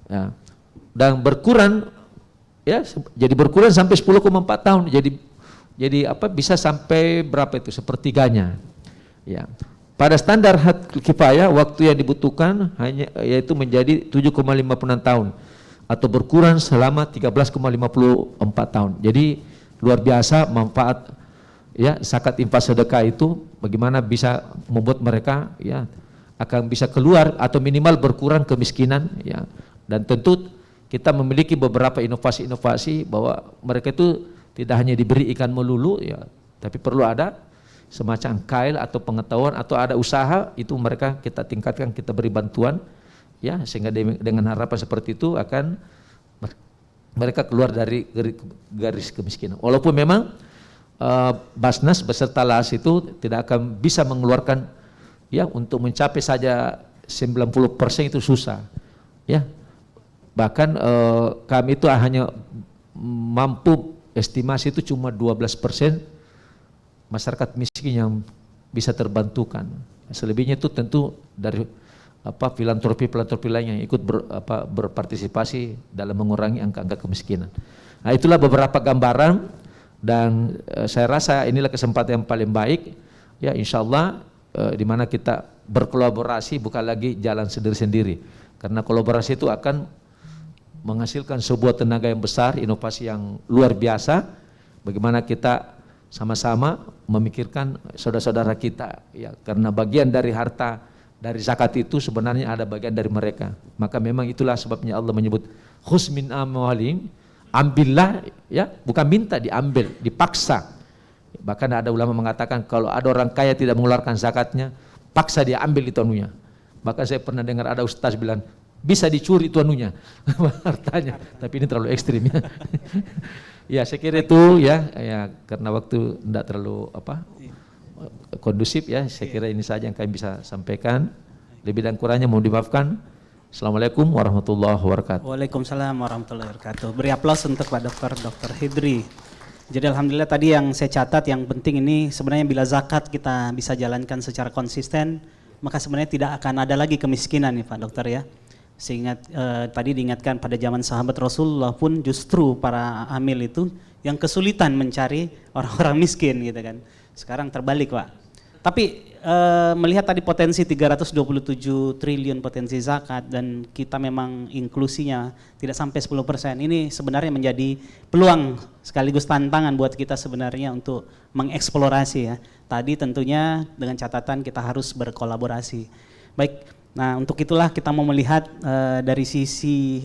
Ya. Dan berkurang ya jadi berkurang sampai 10,4 tahun. Jadi bisa sampai berapa itu sepertiganya. Ya. Pada standar had kifayah waktu yang dibutuhkan hanya yaitu menjadi 7,56 tahun atau berkurang selama 13,54 tahun. Jadi luar biasa manfaat ya zakat infak sedekah itu bagaimana bisa membuat mereka ya akan bisa keluar atau minimal berkurang kemiskinan ya. Dan tentu kita memiliki beberapa inovasi-inovasi bahwa mereka itu tidak hanya diberi ikan melulu ya, tapi perlu ada semacam kail atau pengetahuan atau ada usaha itu mereka kita tingkatkan, kita beri bantuan ya sehingga dengan harapan seperti itu akan mereka keluar dari garis kemiskinan. Walaupun memang Basnas beserta LAS itu tidak akan bisa mengeluarkan ya untuk mencapai saja 90% itu susah ya. Bahkan kami itu hanya mampu estimasi itu cuma 12% masyarakat miskin yang bisa terbantukan. Selebihnya itu tentu dari filantropi lain yang ikut berpartisipasi dalam mengurangi angka-angka kemiskinan. Nah, itulah beberapa gambaran dan saya rasa inilah kesempatan yang paling baik ya insyaallah di mana kita berkolaborasi bukan lagi jalan sendiri-sendiri. Karena kolaborasi itu akan menghasilkan sebuah tenaga yang besar, inovasi yang luar biasa. Bagaimana kita sama-sama memikirkan saudara-saudara kita ya, karena bagian dari harta dari zakat itu sebenarnya ada bagian dari mereka. Maka memang itulah sebabnya Allah menyebut khuz min amwalihim, ambillah ya, bukan minta, diambil, dipaksa. Bahkan ada ulama mengatakan kalau ada orang kaya tidak mengeluarkan zakatnya, paksa dia ambil itu anunya. Bahkan saya pernah dengar ada ustaz bilang bisa dicuri itu anunya hartanya, tapi ini terlalu ekstrim ya. Ya saya kira itu ya karena waktu tidak terlalu kondusif ya, saya kira ini saja yang kami bisa sampaikan. Lebih dan kurangnya mohon dimaafkan. Assalamualaikum warahmatullahi wabarakatuh. Waalaikumsalam warahmatullahi wabarakatuh. Beri aplaus untuk Pak Dr. Hidri. Jadi alhamdulillah tadi yang saya catat yang penting ini sebenarnya bila zakat kita bisa jalankan secara konsisten, maka sebenarnya tidak akan ada lagi kemiskinan nih Pak Dokter ya. Sehingga tadi diingatkan pada zaman sahabat Rasulullah pun justru para amil itu yang kesulitan mencari orang-orang miskin gitu kan. Sekarang terbalik Pak. Tapi melihat tadi potensi 327 triliun potensi zakat dan kita memang inklusinya tidak sampai 10%. Ini sebenarnya menjadi peluang sekaligus tantangan buat kita sebenarnya untuk mengeksplorasi ya. Tadi tentunya dengan catatan kita harus berkolaborasi. Baik. Nah untuk itulah kita mau melihat dari sisi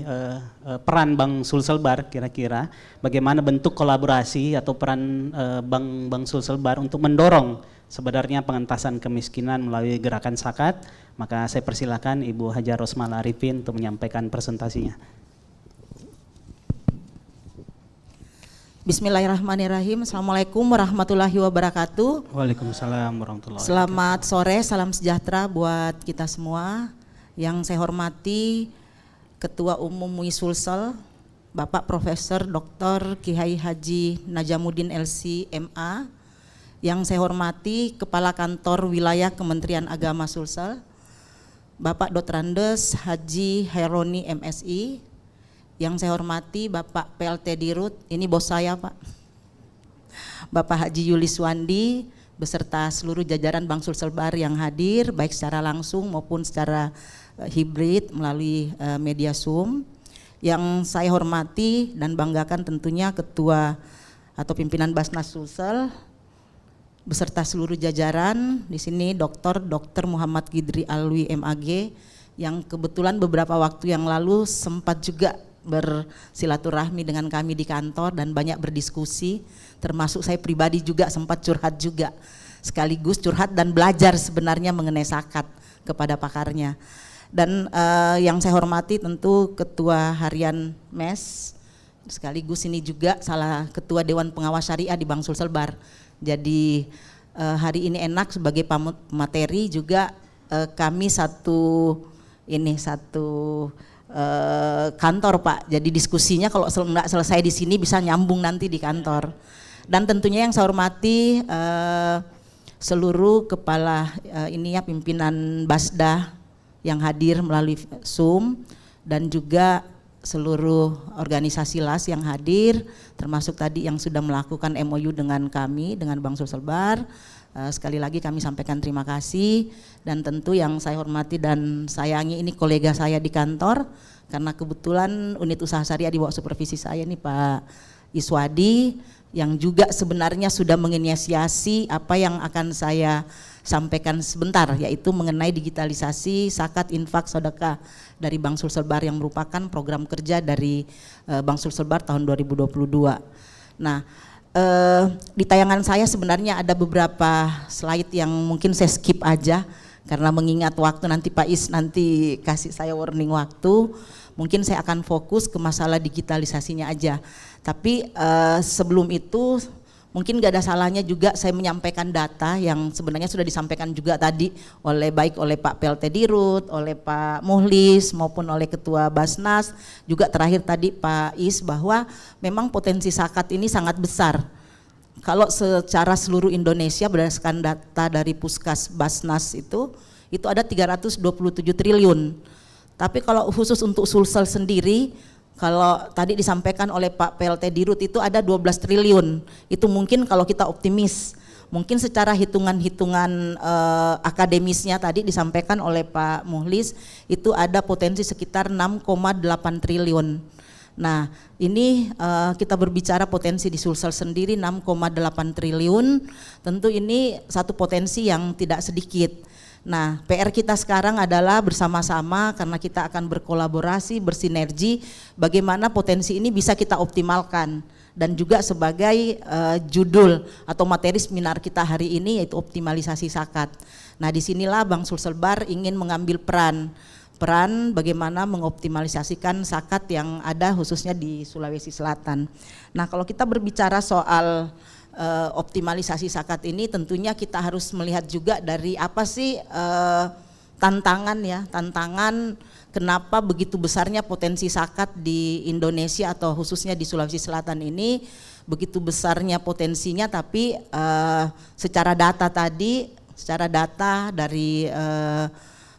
peran Bank Sulselbar kira-kira bagaimana bentuk kolaborasi atau peran Bank Sulselbar untuk mendorong sebenarnya pengentasan kemiskinan melalui gerakan zakat. Maka saya persilakan Ibu Hajar Rosmala Arifin untuk menyampaikan presentasinya. Bismillahirrahmanirrahim. Assalamualaikum warahmatullahi wabarakatuh. Waalaikumsalam warahmatullahi wabarakatuh. Selamat sore, salam sejahtera buat kita semua. Yang saya hormati Ketua Umum MUI Sulsel, Bapak Profesor Dr. Kiai Haji Najamuddin LC MA. Yang saya hormati Kepala Kantor Wilayah Kementerian Agama Sulsel, Bapak Dr. Andes Haji Haironi MSI. Yang saya hormati Bapak PLT Dirut, ini bos saya Pak, Bapak Haji Yulis Wandi beserta seluruh jajaran Bank Sulselbar yang hadir baik secara langsung maupun secara hibrid melalui media Zoom. Yang saya hormati dan banggakan tentunya Ketua atau Pimpinan Basnas Sulsel beserta seluruh jajaran. Di sini Dr. Muhammad Hidri Alwi MAG yang kebetulan beberapa waktu yang lalu sempat juga bersilaturahmi dengan kami di kantor dan banyak berdiskusi, termasuk saya pribadi juga sempat curhat juga, sekaligus curhat dan belajar sebenarnya mengenai zakat kepada pakarnya. Dan yang saya hormati tentu Ketua Harian MES, sekaligus ini juga salah Ketua Dewan Pengawas Syariah di Bank Sulselbar. Jadi hari ini enak sebagai pemateri juga kami satu kantor Pak, jadi diskusinya kalau nggak selesai di sini bisa nyambung nanti di kantor. Dan tentunya yang saya hormati seluruh kepala pimpinan Basda yang hadir melalui Zoom dan juga seluruh organisasi LAS yang hadir, termasuk tadi yang sudah melakukan MOU dengan kami, dengan Bank Sulselbar. Sekali lagi kami sampaikan terima kasih, dan tentu yang saya hormati dan sayangi ini kolega saya di kantor, karena kebetulan unit usaha syariah di bawah supervisi saya nih Pak Iswadi, yang juga sebenarnya sudah menginisiasi apa yang akan saya sampaikan sebentar, yaitu mengenai digitalisasi zakat, infak, sedekah dari Bank Sulselbar yang merupakan program kerja dari Bank Sulselbar tahun 2022. Nah, di tayangan saya sebenarnya ada beberapa slide yang mungkin saya skip aja karena mengingat waktu, nanti Pak Is nanti kasih saya warning waktu, mungkin saya akan fokus ke masalah digitalisasinya aja. Tapi sebelum itu mungkin gak ada salahnya juga saya menyampaikan data yang sebenarnya sudah disampaikan juga tadi baik oleh Pak PLT Dirut, oleh Pak Muhlis maupun oleh Ketua Basnas, juga terakhir tadi Pak Is, bahwa memang potensi zakat ini sangat besar. Kalau secara seluruh Indonesia berdasarkan data dari Puskas Basnas itu ada 327 triliun. Tapi kalau khusus untuk Sulsel sendiri, kalau tadi disampaikan oleh Pak PLT Dirut itu ada 12 triliun. Itu mungkin kalau kita optimis. Mungkin secara hitungan-hitungan akademisnya tadi disampaikan oleh Pak Muhlis itu ada potensi sekitar 6,8 triliun. Nah, ini kita berbicara potensi di Sulsel sendiri 6,8 triliun. Tentu ini satu potensi yang tidak sedikit. Nah, PR kita sekarang adalah bersama-sama, karena kita akan berkolaborasi, bersinergi, bagaimana potensi ini bisa kita optimalkan. Dan juga sebagai judul atau materi seminar kita hari ini yaitu optimalisasi zakat. Nah, disinilah Bank Sulselbar ingin mengambil peran bagaimana mengoptimalisasikan zakat yang ada khususnya di Sulawesi Selatan. Nah, kalau kita berbicara soal optimalisasi zakat ini, tentunya kita harus melihat juga dari apa sih tantangan kenapa begitu besarnya potensi zakat di Indonesia atau khususnya di Sulawesi Selatan ini, begitu besarnya potensinya, tapi secara data dari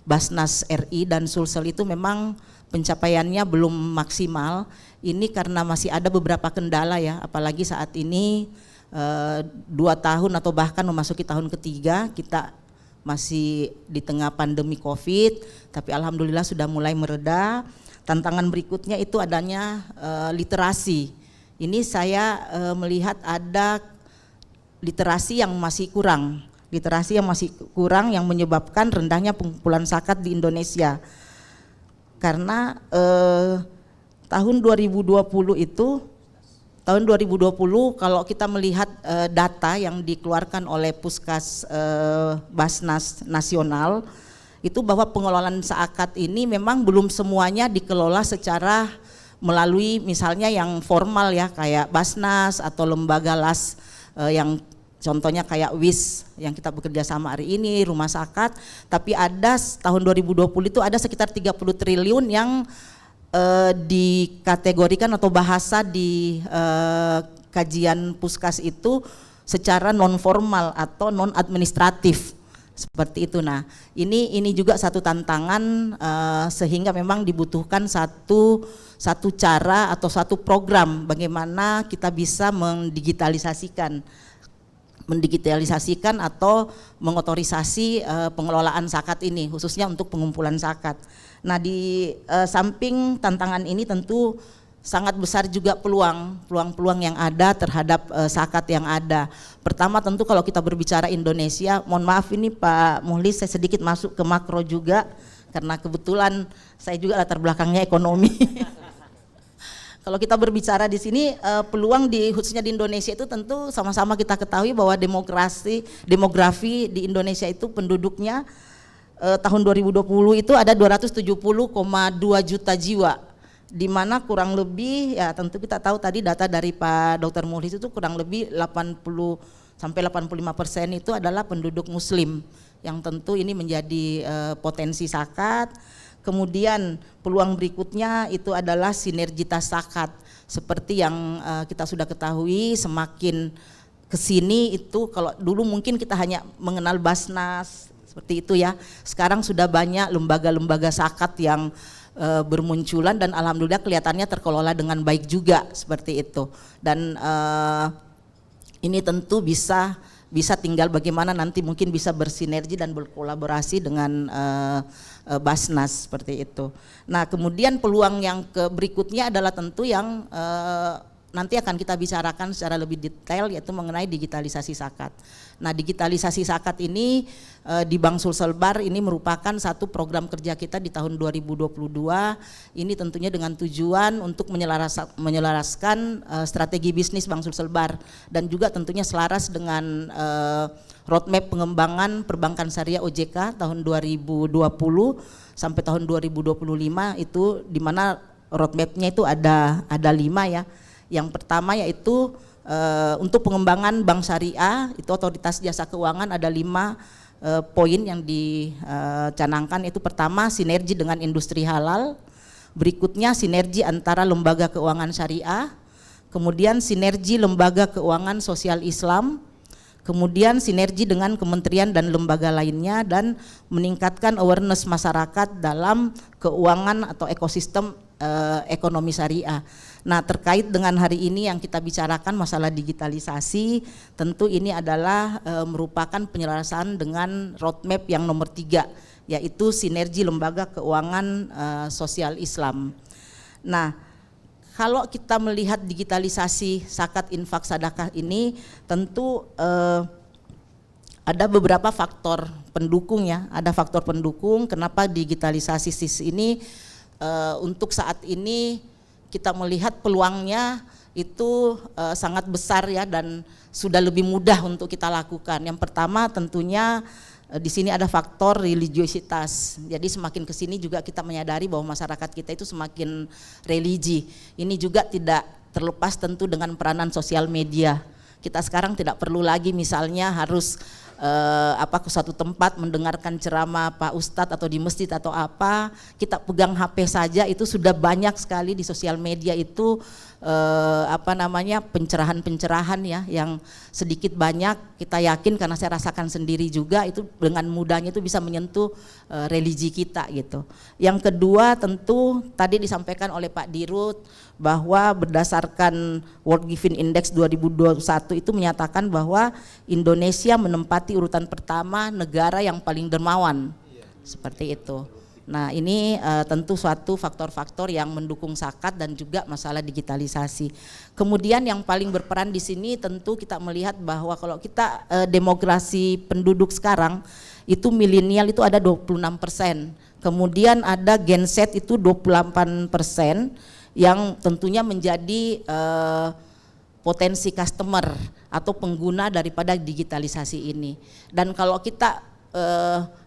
Basnas RI dan Sulsel itu memang pencapaiannya belum maksimal. Ini karena masih ada beberapa kendala ya, apalagi saat ini 2 tahun atau bahkan memasuki tahun ketiga kita masih di tengah pandemi COVID, tapi alhamdulillah sudah mulai mereda. Tantangan berikutnya itu adanya literasi. Ini saya melihat ada literasi yang masih kurang yang menyebabkan rendahnya pengumpulan zakat di Indonesia. Karena tahun 2020 kalau kita melihat data yang dikeluarkan oleh Puskas Basnas Nasional itu bahwa pengelolaan zakat ini memang belum semuanya dikelola secara melalui misalnya yang formal ya kayak Basnas atau lembaga LAS yang contohnya kayak WIS yang kita bekerja sama hari ini, Rumah Zakat, tapi ada tahun 2020 itu ada sekitar 30 triliun yang dikategorikan atau bahasa di kajian Puskas itu secara non formal atau non administratif seperti itu. Nah, ini juga satu tantangan sehingga memang dibutuhkan satu cara atau satu program bagaimana kita bisa mendigitalisasikan atau mengotorisasi pengelolaan zakat ini khususnya untuk pengumpulan zakat. Nah, di samping tantangan ini tentu sangat besar juga peluang yang ada terhadap zakat yang ada. Pertama tentu kalau kita berbicara Indonesia, mohon maaf ini Pak Muhlis saya sedikit masuk ke makro juga karena kebetulan saya juga latar belakangnya ekonomi. Kalau kita berbicara di sini peluang khususnya di Indonesia itu tentu sama-sama kita ketahui bahwa demografi di Indonesia itu penduduknya tahun 2020 itu ada 270,2 juta jiwa, di mana kurang lebih ya tentu kita tahu tadi data dari Pak Dr. Muhlis itu kurang lebih 80-85% itu adalah penduduk Muslim yang tentu ini menjadi potensi zakat. Kemudian peluang berikutnya itu adalah sinergitas zakat. Seperti yang kita sudah ketahui, semakin kesini itu kalau dulu mungkin kita hanya mengenal Basnas seperti itu ya. Sekarang sudah banyak lembaga-lembaga zakat yang bermunculan dan alhamdulillah kelihatannya terkelola dengan baik juga seperti itu. Dan ini tentu bisa tinggal bagaimana nanti mungkin bisa bersinergi dan berkolaborasi dengan Basnas seperti itu. Nah, kemudian peluang yang berikutnya adalah tentu yang nanti akan kita bicarakan secara lebih detail yaitu mengenai digitalisasi zakat. Nah, digitalisasi zakat ini di Bank Sulselbar ini merupakan satu program kerja kita di tahun 2022. Ini tentunya dengan tujuan untuk menyelaraskan strategi bisnis Bank Sulselbar dan juga tentunya selaras dengan roadmap pengembangan perbankan syariah OJK tahun 2020 sampai tahun 2025 itu di mana roadmapnya itu ada 5 ya. Yang pertama yaitu untuk pengembangan bank syariah itu otoritas jasa keuangan ada 5 poin yang dicanangkan. Itu pertama sinergi dengan industri halal, berikutnya sinergi antara lembaga keuangan syariah, kemudian sinergi lembaga keuangan sosial Islam, kemudian sinergi dengan kementerian dan lembaga lainnya dan meningkatkan awareness masyarakat dalam keuangan atau ekosistem ekonomi syariah. Nah, terkait dengan hari ini yang kita bicarakan masalah digitalisasi, tentu ini adalah merupakan penyelesaian dengan roadmap yang nomor 3, yaitu sinergi lembaga keuangan sosial Islam. Nah, kalau kita melihat digitalisasi zakat infak sedekah ini tentu ada beberapa faktor pendukung ya, ada faktor pendukung kenapa digitalisasi SIS ini untuk saat ini kita melihat peluangnya itu sangat besar ya dan sudah lebih mudah untuk kita lakukan. Yang pertama tentunya di sini ada faktor religiositas. Jadi semakin ke sini juga kita menyadari bahwa masyarakat kita itu semakin religi. Ini juga tidak terlepas tentu dengan peranan sosial media. Kita sekarang tidak perlu lagi misalnya harus ke suatu tempat mendengarkan ceramah Pak Ustadz atau di masjid atau apa, kita pegang HP saja itu sudah banyak sekali di sosial media itu pencerahan-pencerahan ya yang sedikit banyak kita yakin karena saya rasakan sendiri juga itu dengan mudahnya itu bisa menyentuh religi kita gitu. Yang kedua tentu tadi disampaikan oleh Pak Dirut bahwa berdasarkan World Giving Index 2021 itu menyatakan bahwa Indonesia menempati urutan pertama negara yang paling dermawan seperti itu. Nah, ini tentu suatu faktor-faktor yang mendukung zakat dan juga masalah digitalisasi. Kemudian yang paling berperan di sini tentu kita melihat bahwa kalau kita demografi penduduk sekarang itu milenial itu ada 26%. Kemudian ada Gen Z itu 28% yang tentunya menjadi potensi customer atau pengguna daripada digitalisasi ini. Dan kalau kita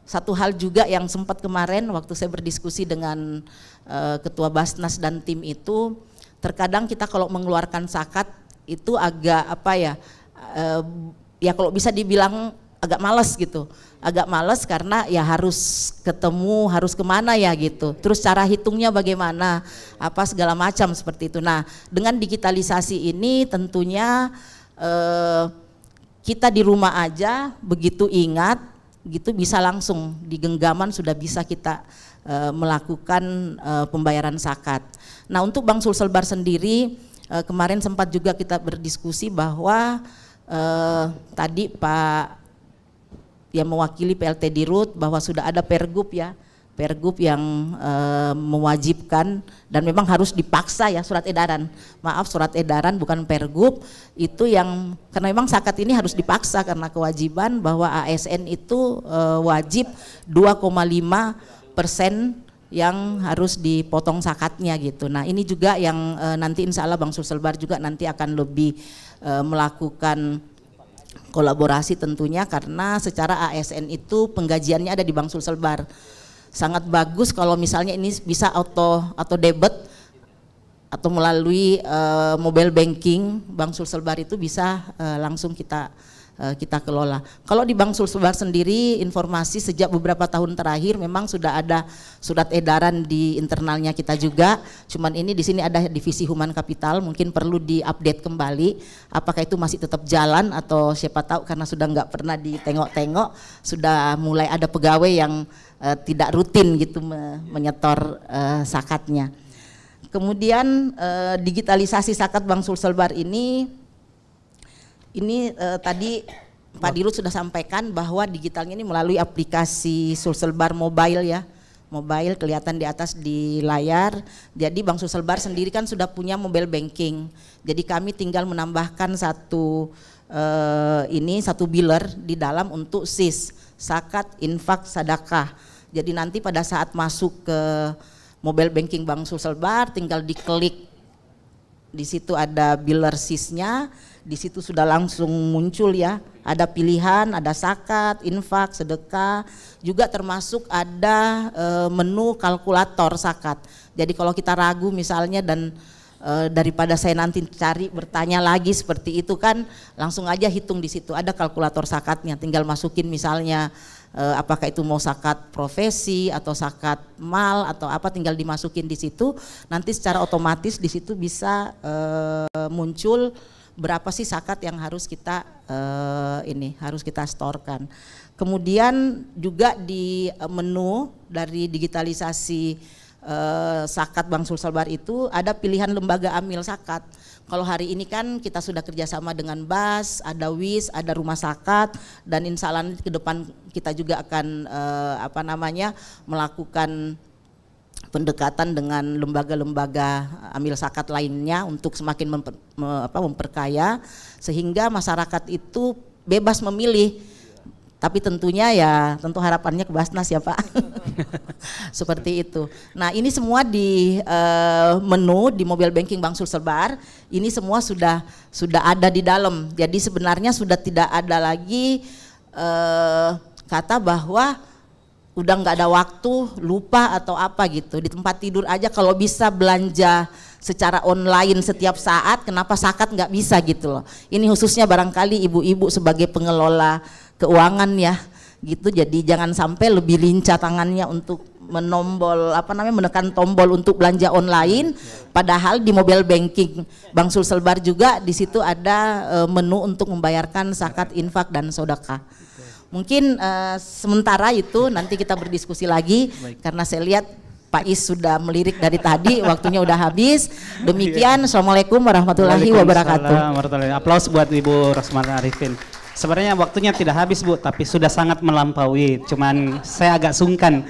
satu hal juga yang sempat kemarin waktu saya berdiskusi dengan Ketua Basnas dan tim itu, terkadang kita kalau mengeluarkan zakat itu agak apa ya, ya kalau bisa dibilang agak malas gitu, agak malas karena ya harus ketemu, harus kemana ya gitu, terus cara hitungnya bagaimana, apa segala macam seperti itu. Nah dengan digitalisasi ini tentunya kita di rumah aja begitu ingat gitu bisa langsung di genggaman sudah bisa kita melakukan pembayaran zakat. Nah untuk Bank Sulselbar sendiri kemarin sempat juga kita berdiskusi bahwa tadi Pak yang mewakili PLT Dirut bahwa sudah ada pergub ya, pergub yang mewajibkan dan memang harus dipaksa ya, surat edaran, maaf surat edaran bukan pergub, itu yang karena memang zakat ini harus dipaksa karena kewajiban bahwa ASN itu wajib 2,5% yang harus dipotong zakatnya gitu. Nah ini juga yang nanti insya Allah Bank Sulselbar juga nanti akan lebih melakukan kolaborasi tentunya, karena secara ASN itu penggajiannya ada di Bank Sulselbar. Sangat bagus kalau misalnya ini bisa auto debit atau melalui mobile banking Bank Sulselbar itu bisa langsung kita kelola. Kalau di Bank Sulselbar sendiri informasi sejak beberapa tahun terakhir memang sudah ada surat edaran di internalnya kita juga. Cuman ini di sini ada divisi human capital, mungkin perlu diupdate kembali apakah itu masih tetap jalan atau siapa tahu karena sudah nggak pernah ditengok-tengok sudah mulai ada pegawai yang tidak rutin gitu menyetor zakatnya. Kemudian digitalisasi zakat Bank Sulselbar ini tadi Pak Dirut sudah sampaikan bahwa digitalnya ini melalui aplikasi Sulselbar Mobile ya, mobile kelihatan di atas di layar. Jadi Bank Sulselbar sendiri kan sudah punya mobile banking. Jadi kami tinggal menambahkan satu biller di dalam untuk SIS, zakat, infak, sedekah. Jadi nanti pada saat masuk ke mobile banking Bank Sulselbar tinggal diklik, di situ ada biller SIS-nya, di situ sudah langsung muncul ya, ada pilihan, ada zakat, infak, sedekah, juga termasuk ada menu kalkulator zakat. Jadi kalau kita ragu misalnya dan daripada saya nanti cari bertanya lagi seperti itu kan, langsung aja hitung di situ, ada kalkulator zakatnya, tinggal masukin misalnya apakah itu mau zakat profesi atau zakat mal atau apa, tinggal dimasukin di situ, nanti secara otomatis di situ bisa muncul berapa sih zakat yang harus kita harus kita setorkan. Kemudian juga di menu dari digitalisasi zakat Bank Sulselbar itu ada pilihan lembaga amil zakat. Kalau hari ini kan kita sudah kerjasama dengan BAS, ada WIS, ada rumah zakat, dan insya Allah ke depan kita juga akan melakukan pendekatan dengan lembaga-lembaga amil zakat lainnya untuk semakin memperkaya sehingga masyarakat itu bebas memilih. Tapi tentunya ya tentu harapannya ke Basnas ya Pak. Seperti itu. Nah ini semua di menu di mobile banking Bank Sulselbar ini semua sudah ada di dalam. Jadi sebenarnya sudah tidak ada lagi kata bahwa udah nggak ada waktu, lupa atau apa gitu. Di tempat tidur aja kalau bisa belanja secara online setiap saat, kenapa zakat nggak bisa gitu loh. Ini khususnya barangkali ibu-ibu sebagai pengelola keuangan ya gitu, jadi jangan sampai lebih lincah tangannya untuk menekan tombol untuk belanja online, padahal di mobile banking Bank Sulselbar juga di situ ada menu untuk membayarkan zakat, infak dan sedekah. Mungkin sementara itu nanti kita berdiskusi lagi. Baik. Karena saya lihat Pak Is sudah melirik dari tadi, waktunya udah habis. Demikian, Assalamualaikum warahmatullahi wabarakatuh. Aplaus buat Ibu Rosmala Arifin. Sebenarnya waktunya tidak habis Bu, tapi sudah sangat melampaui. Cuman saya agak sungkan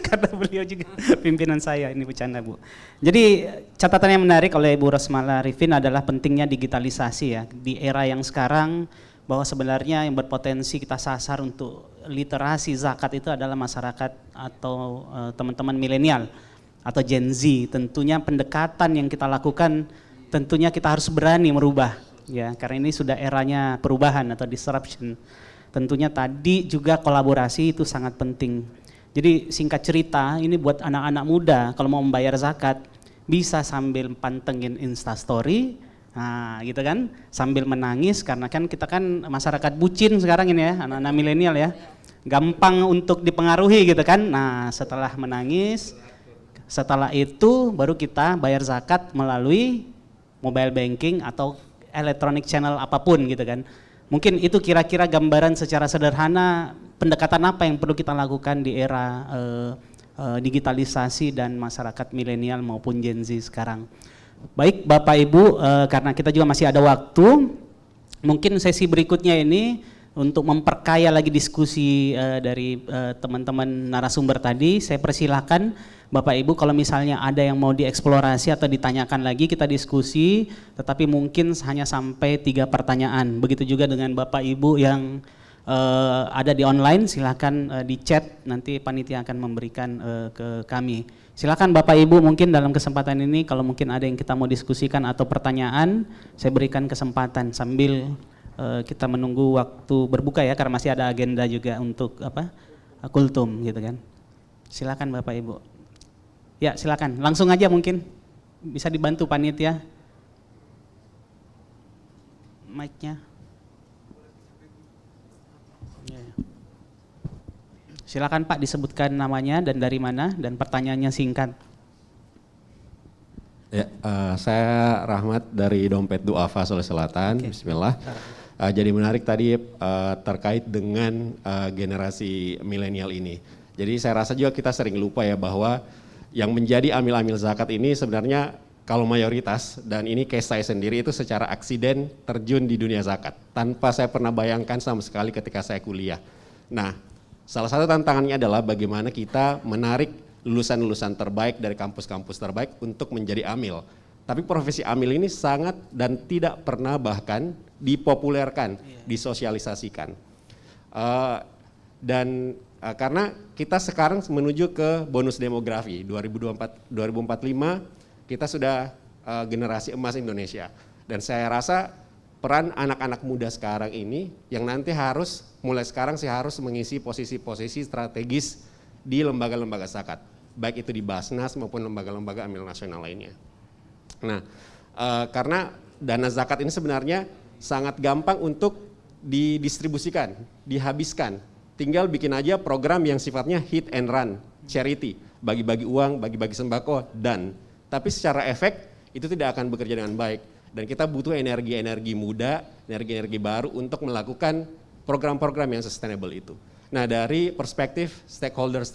karena beliau juga pimpinan saya, ini bercanda Bu. Jadi catatan yang menarik oleh Ibu Rosmala Arifin adalah pentingnya digitalisasi ya di era yang sekarang, bahwa sebenarnya yang berpotensi kita sasar untuk literasi zakat itu adalah masyarakat atau teman-teman milenial atau Gen Z. Tentunya pendekatan yang kita lakukan tentunya kita harus berani merubah ya, karena ini sudah eranya perubahan atau disruption. tentunya tadi juga kolaborasi itu sangat penting. Jadi singkat cerita, ini buat anak-anak muda kalau mau membayar zakat bisa sambil pantengin Instastory, nah gitu kan, sambil menangis karena kan kita kan masyarakat bucin sekarang ini ya, anak-anak milenial ya, gampang untuk dipengaruhi gitu kan. Nah setelah menangis, setelah itu baru kita bayar zakat melalui mobile banking atau electronic channel apapun gitu kan. Mungkin itu kira-kira gambaran secara sederhana pendekatan apa yang perlu kita lakukan di era digitalisasi dan masyarakat milenial maupun Gen Z sekarang. Baik Bapak Ibu, karena kita juga masih ada waktu, mungkin sesi berikutnya ini untuk memperkaya lagi diskusi dari teman-teman narasumber tadi, saya persilahkan Bapak Ibu kalau misalnya ada yang mau dieksplorasi atau ditanyakan lagi, kita diskusi, tetapi mungkin hanya sampai 3 pertanyaan. Begitu juga dengan Bapak Ibu yang ada di online, silakan di chat, nanti panitia akan memberikan ke kami. Silakan Bapak Ibu, mungkin dalam kesempatan ini kalau mungkin ada yang kita mau diskusikan atau pertanyaan, saya berikan kesempatan sambil kita menunggu waktu berbuka ya, karena masih ada agenda juga untuk kultum gitu kan. Silakan Bapak Ibu. Ya silakan, langsung aja mungkin bisa dibantu panitia. Mic-nya. Silakan Pak, disebutkan namanya dan dari mana dan pertanyaannya singkat. Ya, saya Rahmat dari Dompet Duafa Sulawesi Selatan. Okay. Bismillah. Jadi menarik tadi terkait dengan generasi milenial ini. Jadi saya rasa juga kita sering lupa ya bahwa yang menjadi amil-amil zakat ini sebenarnya kalau mayoritas, dan ini case saya sendiri itu secara aksiden terjun di dunia zakat. Tanpa saya pernah bayangkan sama sekali ketika saya kuliah. Nah, salah satu tantangannya adalah bagaimana kita menarik lulusan-lulusan terbaik dari kampus-kampus terbaik untuk menjadi amil. Tapi profesi amil ini sangat dan tidak pernah bahkan dipopulerkan, disosialisasikan. Karena kita sekarang menuju ke bonus demografi 2045 kita sudah generasi emas Indonesia, dan saya rasa peran anak-anak muda sekarang ini yang nanti harus mulai sekarang sih harus mengisi posisi-posisi strategis di lembaga-lembaga zakat, baik itu di Basnas maupun lembaga-lembaga amil nasional lainnya. Nah, karena dana zakat ini sebenarnya sangat gampang untuk didistribusikan, dihabiskan. Tinggal bikin aja program yang sifatnya hit and run, charity, bagi-bagi uang, bagi-bagi sembako, dan tapi secara efek itu tidak akan bekerja dengan baik. Dan kita butuh energi-energi muda, energi-energi baru untuk melakukan program-program yang sustainable itu. Nah, dari perspektif stakeholder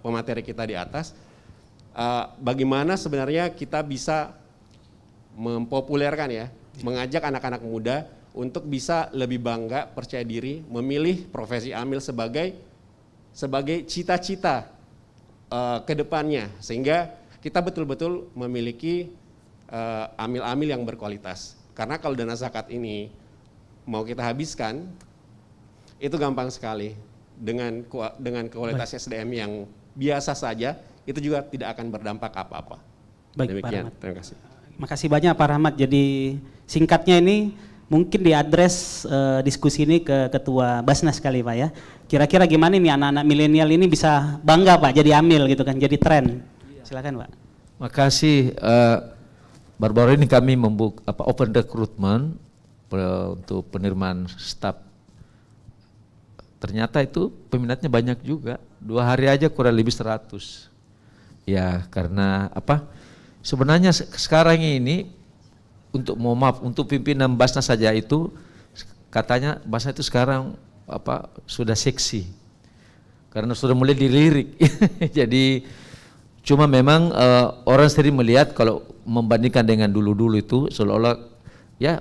pemateri kita di atas, bagaimana sebenarnya kita bisa mempopulerkan ya, mengajak anak-anak muda untuk bisa lebih bangga, percaya diri, memilih profesi amil sebagai cita-cita ke depannya, sehingga kita betul-betul memiliki amil-amil yang berkualitas. Karena kalau dana zakat ini mau kita habiskan, itu gampang sekali. Dengan kualitas SDM yang biasa saja, itu juga tidak akan berdampak apa-apa. Baik, demikian, Pak Rahmat. terima kasih. Makasih banyak Pak Rahmat. Jadi singkatnya ini mungkin diadres diskusi ini ke Ketua Basnas kali Pak ya. Kira-kira gimana nih anak-anak milenial ini bisa bangga Pak jadi amil gitu kan, jadi tren. Silakan Pak. Makasih. Baru-baru ini kami membuka open recruitment untuk penerimaan staf. Ternyata itu peminatnya banyak juga. 2 hari aja kurang lebih 100. Ya karena sebenarnya sekarang ini untuk pimpinan Basnas saja itu katanya Basnas itu sekarang sudah seksi. Karena sudah mulai dilirik. Jadi cuma memang orang sering melihat kalau membandingkan dengan dulu-dulu itu seolah-olah ya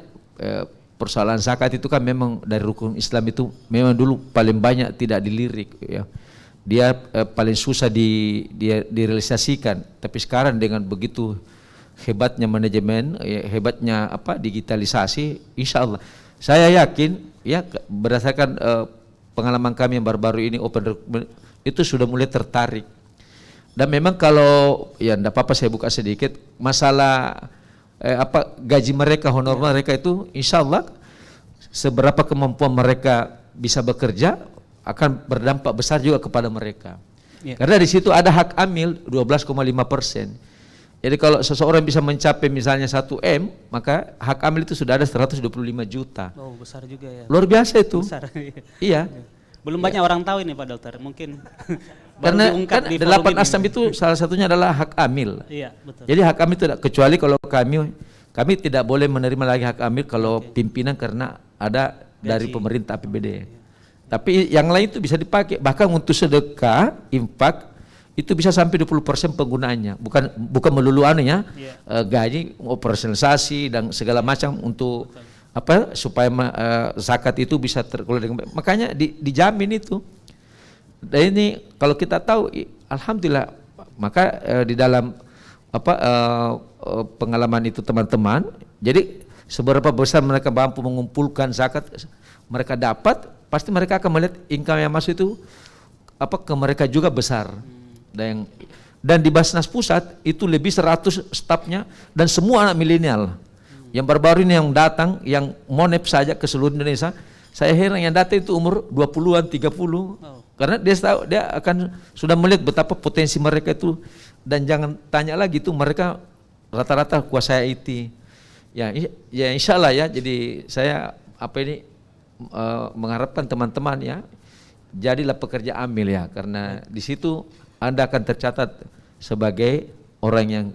persoalan zakat itu kan memang dari rukun Islam itu memang dulu paling banyak tidak dilirik ya. Dia paling susah direalisasikan, tapi sekarang dengan begitu hebatnya manajemen, hebatnya digitalisasi, insya Allah saya yakin ya berdasarkan pengalaman kami yang baru-baru ini open itu sudah mulai tertarik. Dan memang kalau ya enggak apa-apa saya buka sedikit masalah gaji mereka, honor mereka itu insya Allah seberapa kemampuan mereka bisa bekerja akan berdampak besar juga kepada mereka. Karena di situ ada hak amil 12,5%. Jadi kalau seseorang bisa mencapai misalnya 1 M, maka hak amil itu sudah ada 125 juta. Oh, besar juga ya. Luar biasa itu. Besar. Iya. Belum banyak orang tahu ini Pak Dokter, mungkin. Karena kan 8 asam itu salah satunya adalah hak amil. Iya, betul. Jadi hak amil tidak, kecuali kalau kami tidak boleh menerima lagi hak amil kalau pimpinan karena ada dari pemerintah APBD. Tapi yang lain itu bisa dipakai, bahkan untuk sedekah, infak itu bisa sampai 20% penggunaannya, bukan melulu anunya, gaji, operasionalisasi dan segala macam untuk apa supaya zakat itu bisa terkelola dengan baik. Makanya dijamin itu. Dan ini kalau kita tahu, alhamdulillah, maka di dalam pengalaman itu teman-teman, jadi seberapa besar mereka mampu mengumpulkan zakat mereka dapat, pasti mereka akan melihat income yang masuk itu ke mereka juga besar. Dan di Basnas Pusat itu lebih 100 stafnya dan semua anak milenial. Yang baru-baru ini yang datang, yang monep saja ke seluruh Indonesia, saya heran yang datang itu umur 20-an, 30. Karena dia tahu, dia akan sudah melihat betapa potensi mereka itu, dan jangan tanya lagi itu mereka rata-rata kuasai IT. Ya insya Allah ya, jadi saya mengharapkan teman-teman ya, jadilah pekerja amil ya, karena di situ Anda akan tercatat sebagai orang yang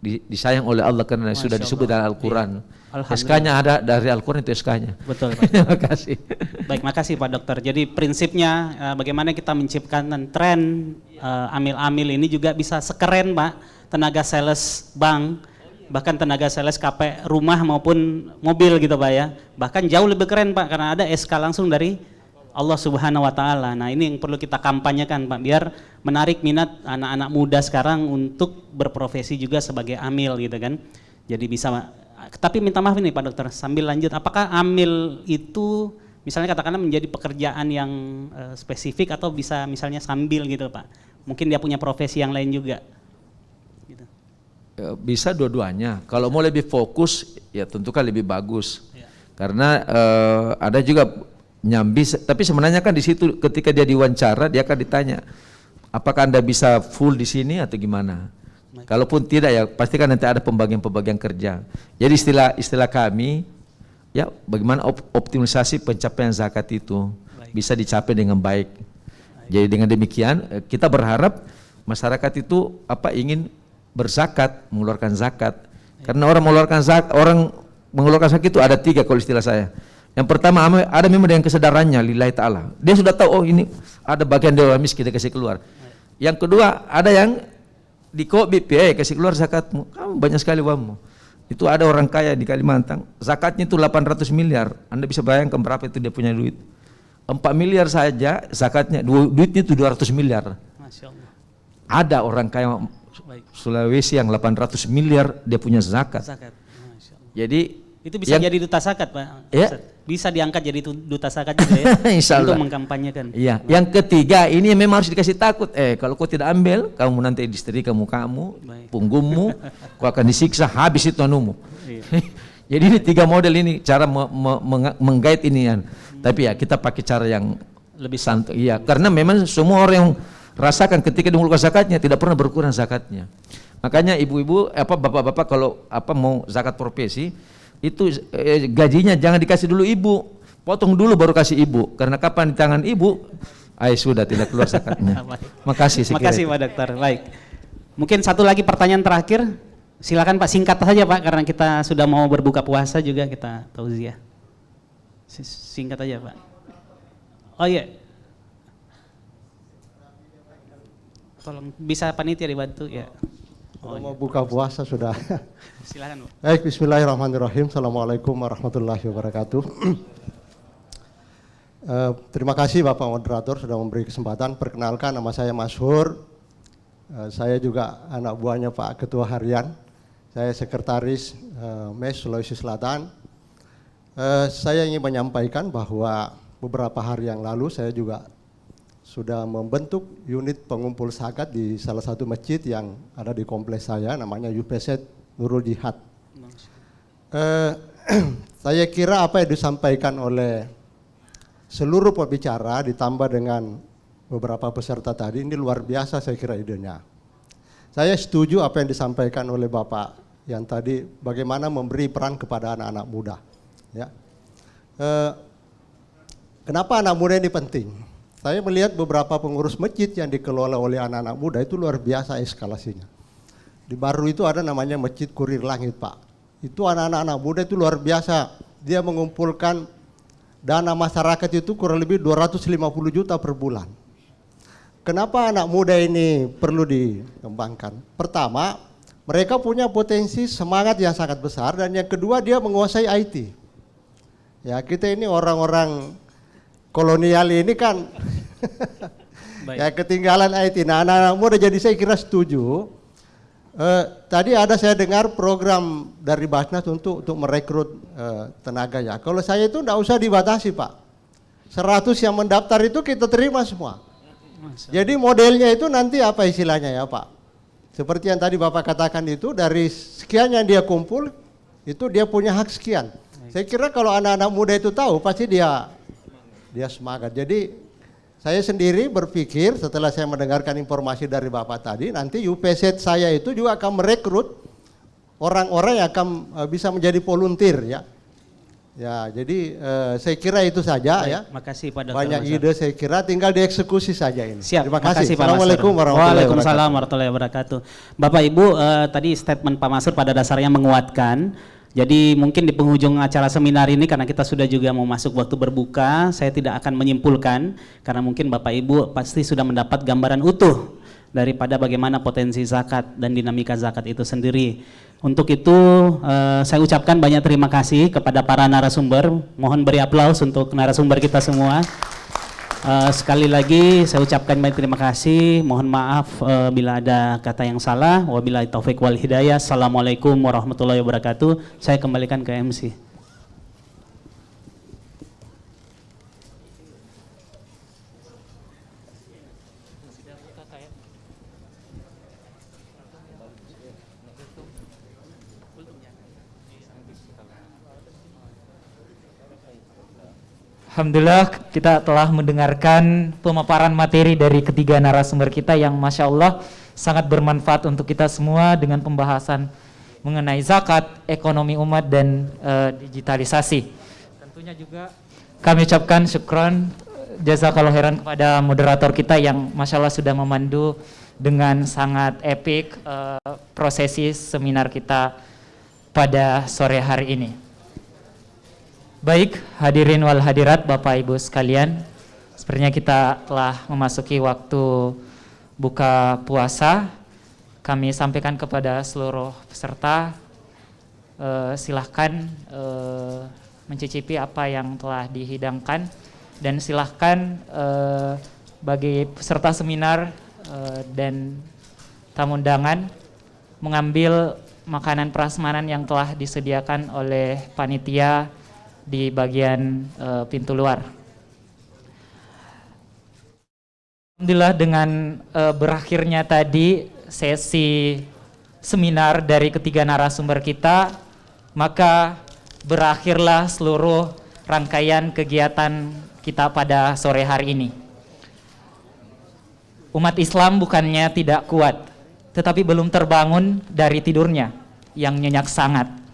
disayang oleh Allah karena sudah disebut dalam Al-Quran. SK-nya ada dari Al-Quran itu SK-nya. Betul Pak. Terima kasih. Baik, makasih Pak Dokter. Jadi prinsipnya bagaimana kita menciptakan tren amil-amil ini juga bisa sekeren Pak, tenaga sales bank, bahkan tenaga sales KP rumah maupun mobil gitu Pak ya. Bahkan jauh lebih keren Pak karena ada SK langsung dari Allah Subhanahu wa taala. Nah, ini yang perlu kita kampanyekan Pak biar menarik minat anak-anak muda sekarang untuk berprofesi juga sebagai amil gitu kan. Jadi bisa, tapi minta maaf ini Pak Dokter, sambil lanjut, apakah amil itu misalnya katakanlah menjadi pekerjaan yang spesifik atau bisa misalnya sambil gitu Pak? Mungkin dia punya profesi yang lain juga. Gitu. Bisa dua-duanya. Kalau mau lebih fokus ya tentu kan lebih bagus. Ya. Karena ada juga nyambi, tapi sebenarnya kan di situ ketika dia diwawancara dia akan ditanya, apakah Anda bisa full di sini atau gimana? Kalaupun tidak ya pasti kan nanti ada pembagian kerja. Jadi istilah kami ya bagaimana optimalisasi pencapaian zakat itu bisa dicapai dengan baik. Jadi dengan demikian kita berharap masyarakat itu ingin berzakat, mengeluarkan zakat. Karena orang mengeluarkan zakat itu ada 3 kalau istilah saya. Yang pertama ada memang dengan kesadarannya lillahi ta'ala. Dia sudah tahu ini ada bagian dari orang miskin dia kasih keluar. Yang kedua ada yang di BIP kasih keluar zakatmu. Kamu banyak sekali uangmu. Itu ada orang kaya di Kalimantan, zakatnya itu 800 miliar. Anda bisa bayangkan berapa itu dia punya duit. 4 miliar saja zakatnya, duitnya itu 200 miliar. Masya Allah. Ada orang kaya Sulawesi yang 800 miliar dia punya zakat. Masya Allah. Jadi itu bisa jadi duta zakat Pak. Ya. Bisa diangkat jadi duta zakat juga ya. Insya Allah. Untuk mengkampanyekan. Iya. Yang ketiga ini memang harus dikasih takut. Kalau kau tidak ambil, kamu nanti disetrika mukamu, punggungmu, kau akan disiksa habis itu anumu. Iya. Jadi ini 3 model ini cara menggait ini ya. Tapi ya kita pakai cara yang lebih santai. Iya. Karena memang semua orang yang rasakan ketika mengeluarkan zakatnya tidak pernah berkurang zakatnya. Makanya ibu-ibu, bapak-bapak kalau mau zakat profesi itu gajinya jangan dikasih dulu ibu, potong dulu baru kasih ibu, karena kapan di tangan ibu, sudah tidak keluar zakatnya. Makasih. Makasih Pak Dokter. Baik. Mungkin satu lagi pertanyaan terakhir, silakan Pak, singkat saja Pak, karena kita sudah mau berbuka puasa juga kita tauziah. Singkat aja Pak. Oh iya. Tolong bisa panitia dibantu ya. Mau buka puasa sudah. Silakan, Bu. Baik, bismillahirrahmanirrahim. Assalamualaikum warahmatullahi wabarakatuh. Terima kasih Bapak Moderator sudah memberi kesempatan. Perkenalkan, nama saya Mas Hur. Saya juga anak buahnya Pak Ketua Harian. Saya Sekretaris MES Sulawesi Selatan. Saya ingin menyampaikan bahwa beberapa hari yang lalu saya juga sudah membentuk unit pengumpul zakat di salah satu masjid yang ada di kompleks saya, namanya UPZ Nurul Jihad. Saya kira apa yang disampaikan oleh seluruh pembicara ditambah dengan beberapa peserta tadi ini luar biasa saya kira idenya. Saya setuju apa yang disampaikan oleh Bapak yang tadi bagaimana memberi peran kepada anak-anak muda. Ya. Kenapa anak muda ini penting? Saya melihat beberapa pengurus masjid yang dikelola oleh anak-anak muda itu luar biasa eskalasinya. Di Baru itu ada namanya Masjid Kurir Langit, Pak. Itu anak-anak muda itu luar biasa. Dia mengumpulkan dana masyarakat itu kurang lebih 250 juta per bulan. Kenapa anak muda ini perlu dikembangkan? Pertama, mereka punya potensi semangat yang sangat besar, dan yang kedua dia menguasai IT. Ya, kita ini orang-orang kolonial ini kan ya ketinggalan IT. Nah, anak-anak muda jadi saya kira setuju. Tadi ada saya dengar program dari Basnas untuk merekrut tenaga ya. Kalau saya itu enggak usah dibatasi, Pak. 100 yang mendaftar itu kita terima semua. Jadi modelnya itu nanti apa istilahnya ya, Pak? Seperti yang tadi Bapak katakan itu, dari sekian yang dia kumpul itu dia punya hak sekian. Saya kira kalau anak-anak muda itu tahu pasti dia semangat. Jadi saya sendiri berpikir setelah saya mendengarkan informasi dari Bapak tadi, nanti UPZ saya itu juga akan merekrut orang-orang yang akan bisa menjadi volunteer ya. Ya, jadi saya kira itu saja. Baik, ya. Makasih Pak Dr. Banyak Mansur. ide saya kira tinggal dieksekusi saja ini. Siap. Terima kasih. Makasih, Pak Assalamualaikum Mansur. warahmatullahi wabarakatuh. Waalaikumsalam warahmatullahi wabarakatuh. Bapak Ibu, tadi statement Pak Mansur pada dasarnya menguatkan. Jadi mungkin di penghujung acara seminar ini karena kita sudah juga mau masuk waktu berbuka, saya tidak akan menyimpulkan karena mungkin Bapak Ibu pasti sudah mendapat gambaran utuh daripada bagaimana potensi zakat dan dinamika zakat itu sendiri. Untuk itu saya ucapkan banyak terima kasih kepada para narasumber. Mohon beri aplaus untuk narasumber kita semua. Sekali lagi saya ucapkan banyak terima kasih. Mohon maaf bila ada kata yang salah. Wabillahi taufik wal hidayah. Assalamualaikum warahmatullahi wabarakatuh. Saya kembalikan ke MC. Alhamdulillah kita telah mendengarkan pemaparan materi dari ketiga narasumber kita yang Masya Allah sangat bermanfaat untuk kita semua dengan pembahasan mengenai zakat, ekonomi umat, dan digitalisasi. Tentunya juga kami ucapkan syukron, jazakallahu khairan kepada moderator kita yang Masya Allah sudah memandu dengan sangat epik prosesi seminar kita pada sore hari ini. Baik, hadirin wal hadirat, Bapak Ibu sekalian, sepertinya kita telah memasuki waktu buka puasa. Kami sampaikan kepada seluruh peserta, silahkan mencicipi apa yang telah dihidangkan, dan silahkan bagi peserta seminar dan tamu undangan mengambil makanan prasmanan yang telah disediakan oleh panitia di bagian pintu luar. Alhamdulillah dengan berakhirnya tadi sesi seminar dari ketiga narasumber kita, maka berakhirlah seluruh rangkaian kegiatan kita pada sore hari ini. Umat Islam bukannya tidak kuat, tetapi belum terbangun dari tidurnya yang nyenyak sangat.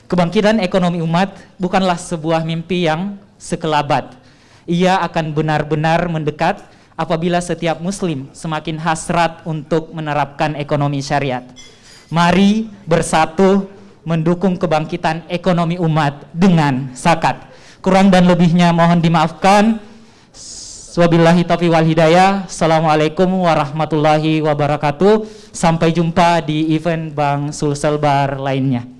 Kebangkitan ekonomi umat bukanlah sebuah mimpi yang sekelabat. Ia akan benar-benar mendekat apabila setiap muslim semakin hasrat untuk menerapkan ekonomi syariat. Mari bersatu mendukung kebangkitan ekonomi umat dengan zakat. Kurang dan lebihnya mohon dimaafkan. Wabillahi taufiq wal hidayah. Assalamualaikum warahmatullahi wabarakatuh. Sampai jumpa di event Bank Sulsel Bar lainnya.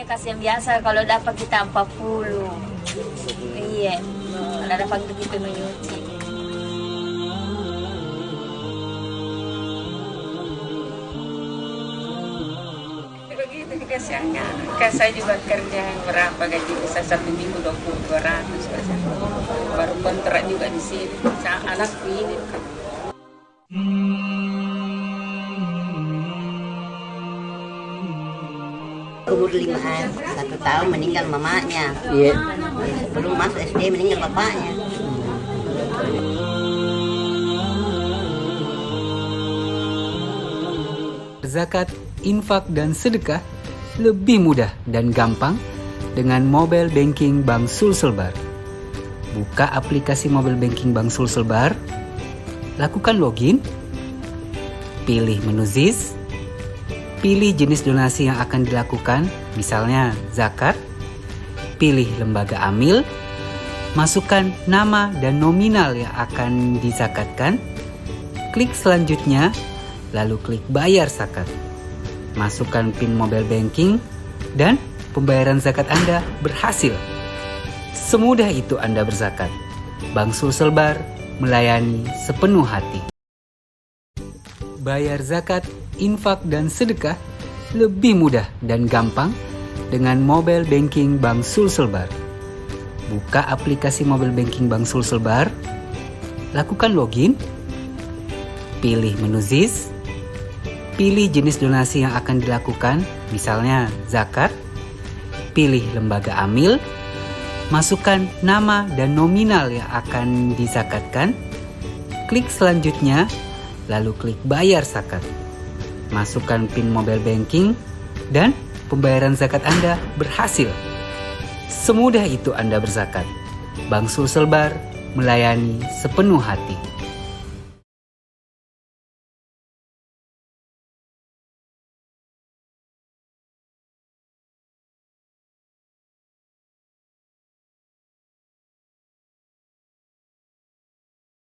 hanya kasih yang biasa, kalau dapat kita 40. Iya, kalau dapat begitu menyuci. Begitu dikasihnya, saya juga kerja berapa gaji bisa 1 minggu 20-200, baru kontrak juga di sini, anakku ini kan. Umur 5-an, 1 tahun meninggal mamanya. Iya. Belum masuk SD meninggal bapaknya. Zakat, infak, dan sedekah lebih mudah dan gampang dengan mobile banking Bank Sulselbar. Buka aplikasi mobile banking Bank Sulselbar, lakukan login, pilih menu ZIS, pilih jenis donasi yang akan dilakukan, misalnya zakat, pilih lembaga amil, masukkan nama dan nominal yang akan dizakatkan, klik selanjutnya, lalu klik bayar zakat. Masukkan PIN mobile banking dan pembayaran zakat Anda berhasil. Semudah itu Anda berzakat. Bank Sulselbar melayani sepenuh hati. Bayar zakat, infak, dan sedekah lebih mudah dan gampang dengan mobile banking Bank Sulselbar. Buka aplikasi mobile banking Bank Sulselbar, lakukan login, pilih menu ZIS, pilih jenis donasi yang akan dilakukan, misalnya zakat, pilih lembaga amil, masukkan nama dan nominal yang akan dizakatkan, klik selanjutnya, lalu klik bayar zakat. Masukkan PIN mobile banking dan pembayaran zakat Anda berhasil. Semudah itu Anda berzakat. Bank Sulselbar melayani sepenuh hati.